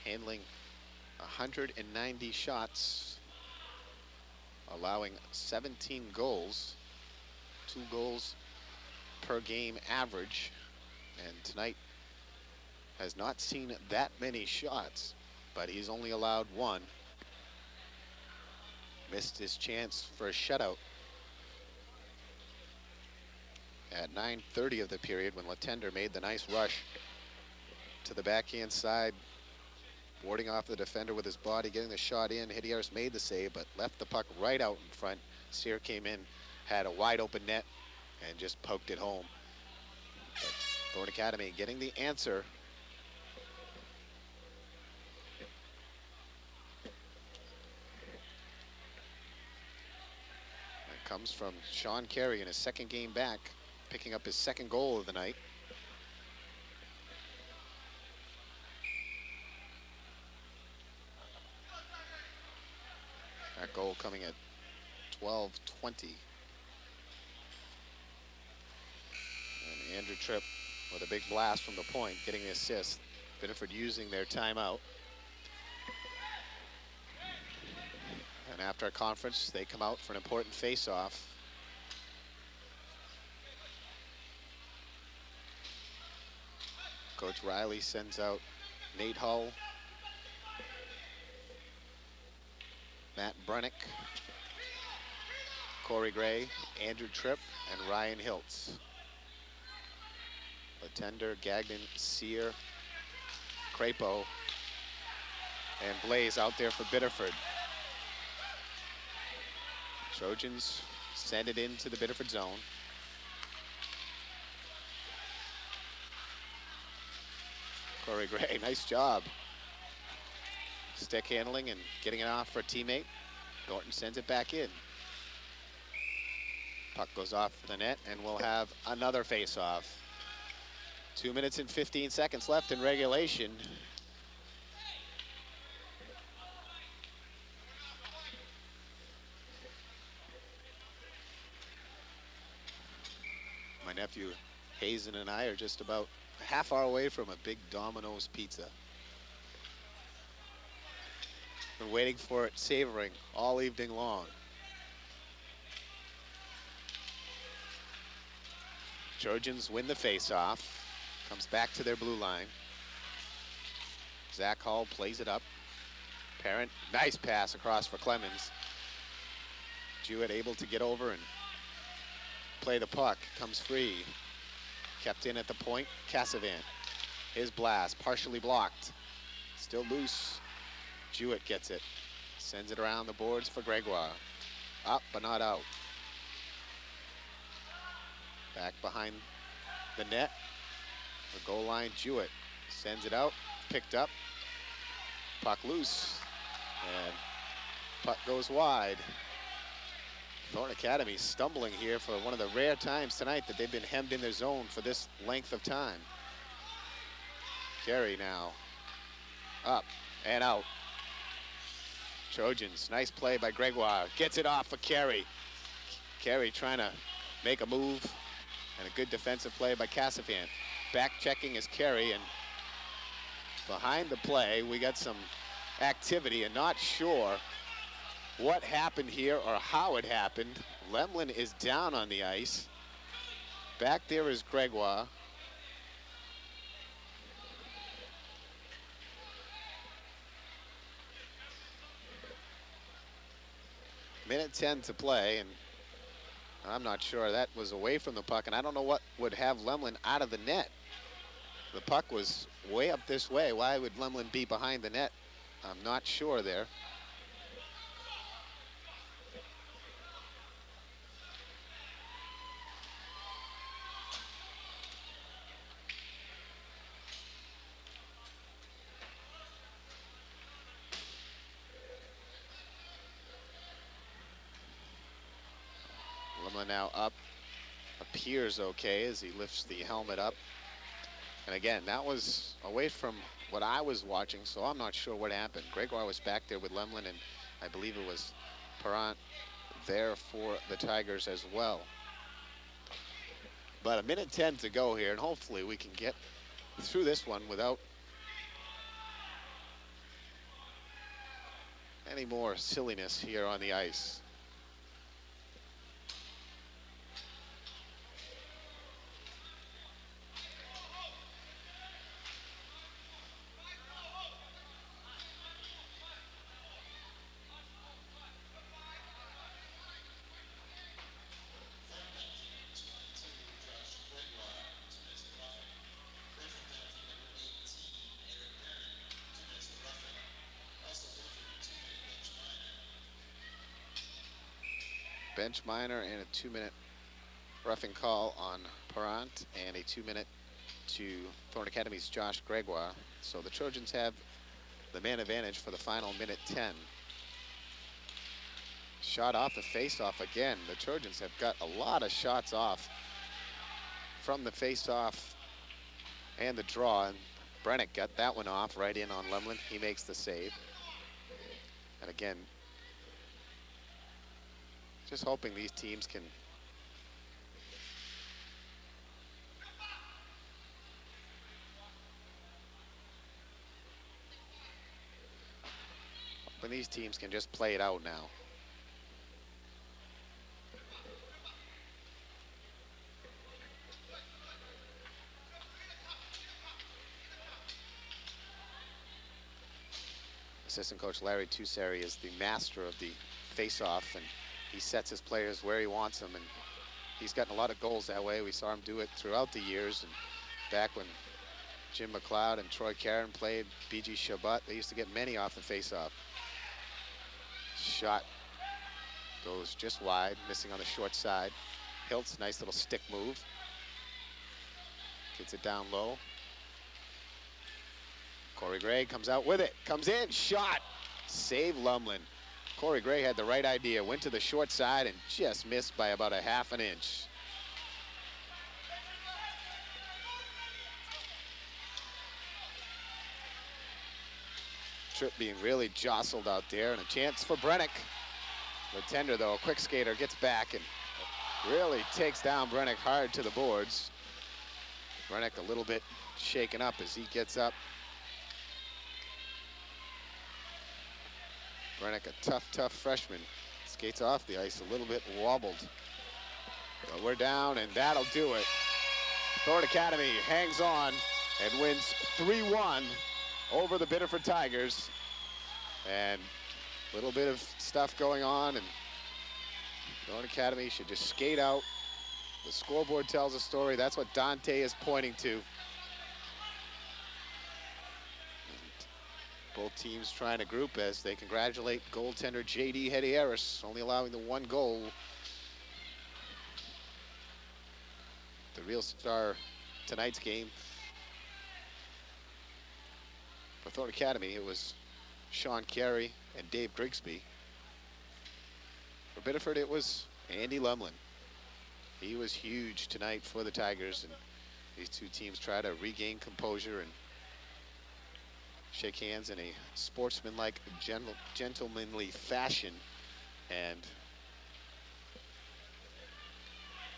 handling 190 shots, allowing 17 goals, 2 goals per game average, and tonight has not seen that many shots, but he's only allowed 1. Missed his chance for a shutout at 9:30 of the period when Latender made the nice rush to the backhand side, warding off the defender with his body, getting the shot in. Hedieris made the save, but left the puck right out in front. Sear came in, had a wide open net, and just poked it home. But Thorne Academy getting the answer. Comes from Sean Carey in his 2nd game back, picking up his 2nd goal of the night. That goal coming at 12:20. And Andrew Tripp with a big blast from the point, getting the assist. Biddeford using their timeout. And after a conference, they come out for an important face-off. Coach Riley sends out Nate Hull, Matt Brennick, Corey Gray, Andrew Tripp, and Ryan Hiltz. Latender, Gagnon, Sear, Crapo, and Blaze out there for Biddeford. Trojans send it into the Biddeford zone. Corey Gray, nice job. Stick handling and getting it off for a teammate. Thornton sends it back in. Puck goes off the net, and we'll have another face-off. 2 minutes and 15 seconds left in regulation. My nephew Hazen and I are just about half hour away from a big Domino's pizza. Been waiting for it, savoring all evening long. Trojans win the face-off. Comes back to their blue line. Zach Hall plays it up. Parent, nice pass across for Clemens. Jewett able to get over and play the puck. Comes free. Kept in at the point. Casavan. His blast, partially blocked. Still loose. Jewett gets it. Sends it around the boards for Gregoire. Up, but not out. Back behind the net. The goal line, Jewett sends it out. Picked up. Puck loose. And puck goes wide. Thornton Academy stumbling here for one of the rare times tonight that they've been hemmed in their zone for this length of time. Carey now up and out. Trojans, nice play by Gregoire. Gets it off for Carey. Carey trying to make a move, and a good defensive play by Casavan. Back checking is Carey, and behind the play, we got some activity, and not sure what happened here or how it happened. Lemlin is down on the ice. Back there is Gregoire. Minute 10 to play, and I'm not sure. That was away from the puck, and I don't know what would have Lemlin out of the net. The puck was way up this way. Why would Lemlin be behind the net? I'm not sure there. Lemlin now up, appears okay as he lifts the helmet up. And again, that was away from what I was watching, so I'm not sure what happened. Gregoire was back there with Lemlin, and I believe it was Parent there for the Tigers as well. But a minute 10 to go here, and hopefully we can get through this one without any more silliness here on the ice. Bench minor and a 2-minute roughing call on Parent, and a 2-minute to Thornton Academy's Josh Gregoire. So the Trojans have the man advantage for the final minute 10. Shot off the face-off again. The Trojans have got a lot of shots off from the face-off and the draw, and Brennick got that one off right in on Lemlin. He makes the save. And again, just hoping these teams can just play it out now. Assistant coach Larry Tussari is the master of the face-off, and he sets his players where he wants them, and he's gotten a lot of goals that way. We saw him do it throughout the years, and back when Jim McLeod and Troy Caron played, B.G. Shabbat, they used to get many off the face-off. Shot goes just wide, missing on the short side. Hiltz, nice little stick move. Gets it down low. Corey Gray comes out with it, comes in, shot, save Lumlin. Corey Gray had the right idea, went to the short side and just missed by about a half an inch. Trip being really jostled out there, and a chance for Brennick. The tender though, quick skater gets back and really takes down Brennick hard to the boards. Brennick a little bit shaken up as he gets up. Brennick, a tough freshman, skates off the ice a little bit wobbled. But we're down, and that'll do it. Thornton Academy hangs on and wins 3-1 over the Biddeford Tigers. And a little bit of stuff going on, and Thornton Academy should just skate out. The scoreboard tells a story. That's what Dante is pointing to. Both teams trying to group as they congratulate goaltender J.D. Hedieris, only allowing the one goal. The real star tonight's game for Thornton Academy, it was Sean Carey and Dave Grigsby. For Biddeford, it was Andy Lumlin. He was huge tonight for the Tigers, and these two teams try to regain composure and shake hands in a sportsmanlike, gentlemanly fashion, and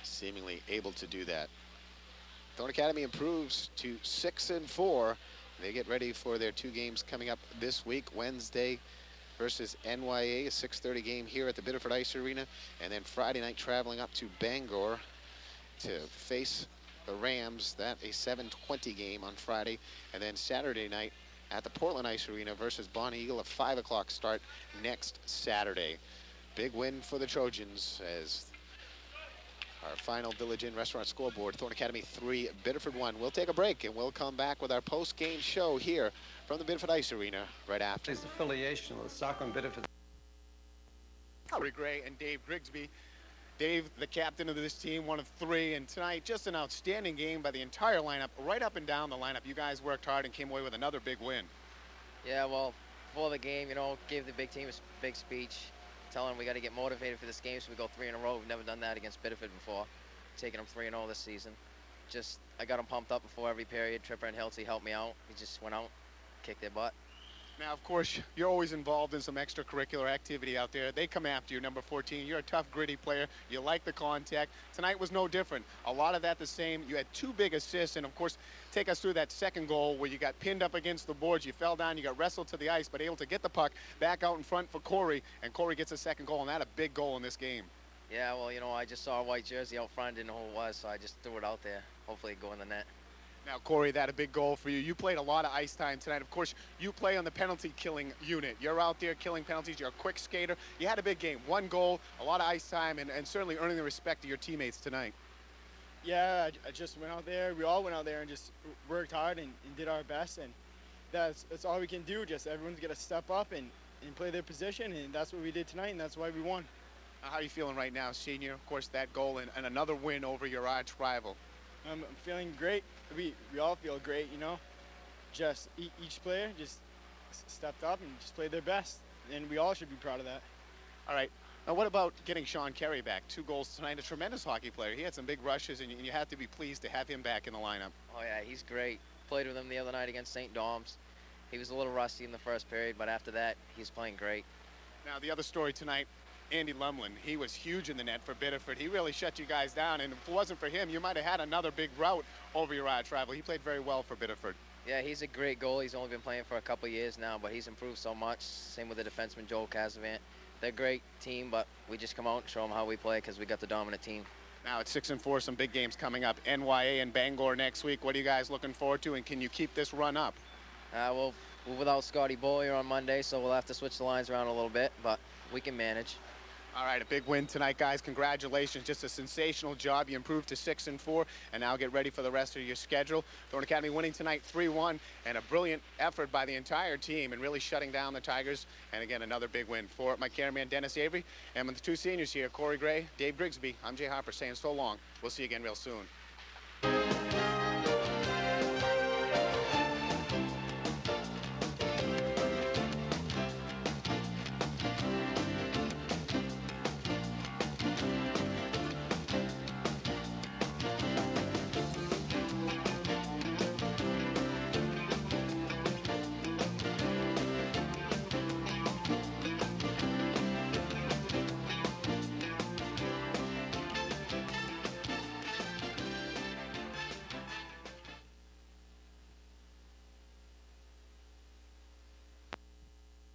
seemingly able to do that. Thornton Academy improves to 6-4. They get ready for their two games coming up this week. Wednesday versus NYA, a 6:30 game here at the Biddeford Ice Arena, and then Friday night traveling up to Bangor to face the Rams. That a 7:20 game on Friday, and then Saturday night at the Portland Ice Arena versus Bonnie Eagle, a 5 o'clock start next Saturday. Big win for the Trojans as our final Village Inn Restaurant scoreboard, Thornton Academy 3, Biddeford 1. We'll take a break, and we'll come back with our post-game show here from the Biddeford Ice Arena right after. His affiliation with Stockholm Biddeford. Corey Gray and Dave Grigsby. Dave, the captain of this team, one of three, and tonight just an outstanding game by the entire lineup, right up and down the lineup. You guys worked hard and came away with another big win. Yeah, well, before the game, you know, gave the big team a big speech, telling them we got to get motivated for this game so we go 3 in a row. We've never done that against Biddeford before, taking them 3-0 this season. Just, I got them pumped up before every period. Tripper and Hilty helped me out. We just went out, kicked their butt. Now, of course, you're always involved in some extracurricular activity out there. They come after you, number 14. You're a tough, gritty player. You like the contact. Tonight was no different. A lot of that the same. You had 2 big assists, and, of course, take us through that second goal where you got pinned up against the boards. You fell down. You got wrestled to the ice, but able to get the puck back out in front for Corey, and Corey gets a second goal, and that a big goal in this game. Yeah, well, you know, I just saw a white jersey out front, didn't know who it was, so I just threw it out there. Hopefully it go in the net. Now, Corey, that a big goal for you. You played a lot of ice time tonight. Of course, you play on the penalty killing unit. You're out there killing penalties. You're a quick skater. You had a big game. 1 goal, a lot of ice time, and certainly earning the respect of your teammates tonight. Yeah, I just went out there. We all went out there and just worked hard and did our best, and that's all we can do. Just everyone's got to step up and play their position, and that's what we did tonight, and that's why we won. How are you feeling right now, senior? Of course, that goal and another win over your arch rival. I'm feeling great. We all feel great, you know. Just each player just stepped up and just played their best, and we all should be proud of that. All right. Now, what about getting Sean Carey back? 2 goals tonight, a tremendous hockey player. He had some big rushes, and you have to be pleased to have him back in the lineup. Oh, yeah, he's great. Played with him the other night against St. Dom's. He was a little rusty in the first period, but after that, he's playing great. Now, the other story tonight, Andy Lumlin, he was huge in the net for Biddeford. He really shut you guys down, and if it wasn't for him, you might have had another big rout over your arch rival. He played very well for Biddeford. Yeah, he's a great goalie. He's only been playing for a couple years now, but he's improved so much. Same with the defenseman, Joel Casavant. They're a great team, but we just come out and show them how we play because we got the dominant team. Now it's 6-4, some big games coming up. NYA and Bangor next week. What are you guys looking forward to, and can you keep this run up? Well, we're without Scotty Boyer on Monday, so we'll have to switch the lines around a little bit, but we can manage. All right, a big win tonight, guys. Congratulations. Just a sensational job. You improved to 6-4, and now get ready for the rest of your schedule. Thornton Academy winning tonight 3-1, and a brilliant effort by the entire team and really shutting down the Tigers. And again, another big win for my cameraman, Dennis Avery, and with the 2 seniors here, Corey Gray, Dave Grigsby. I'm Jay Harper saying so long. We'll see you again real soon.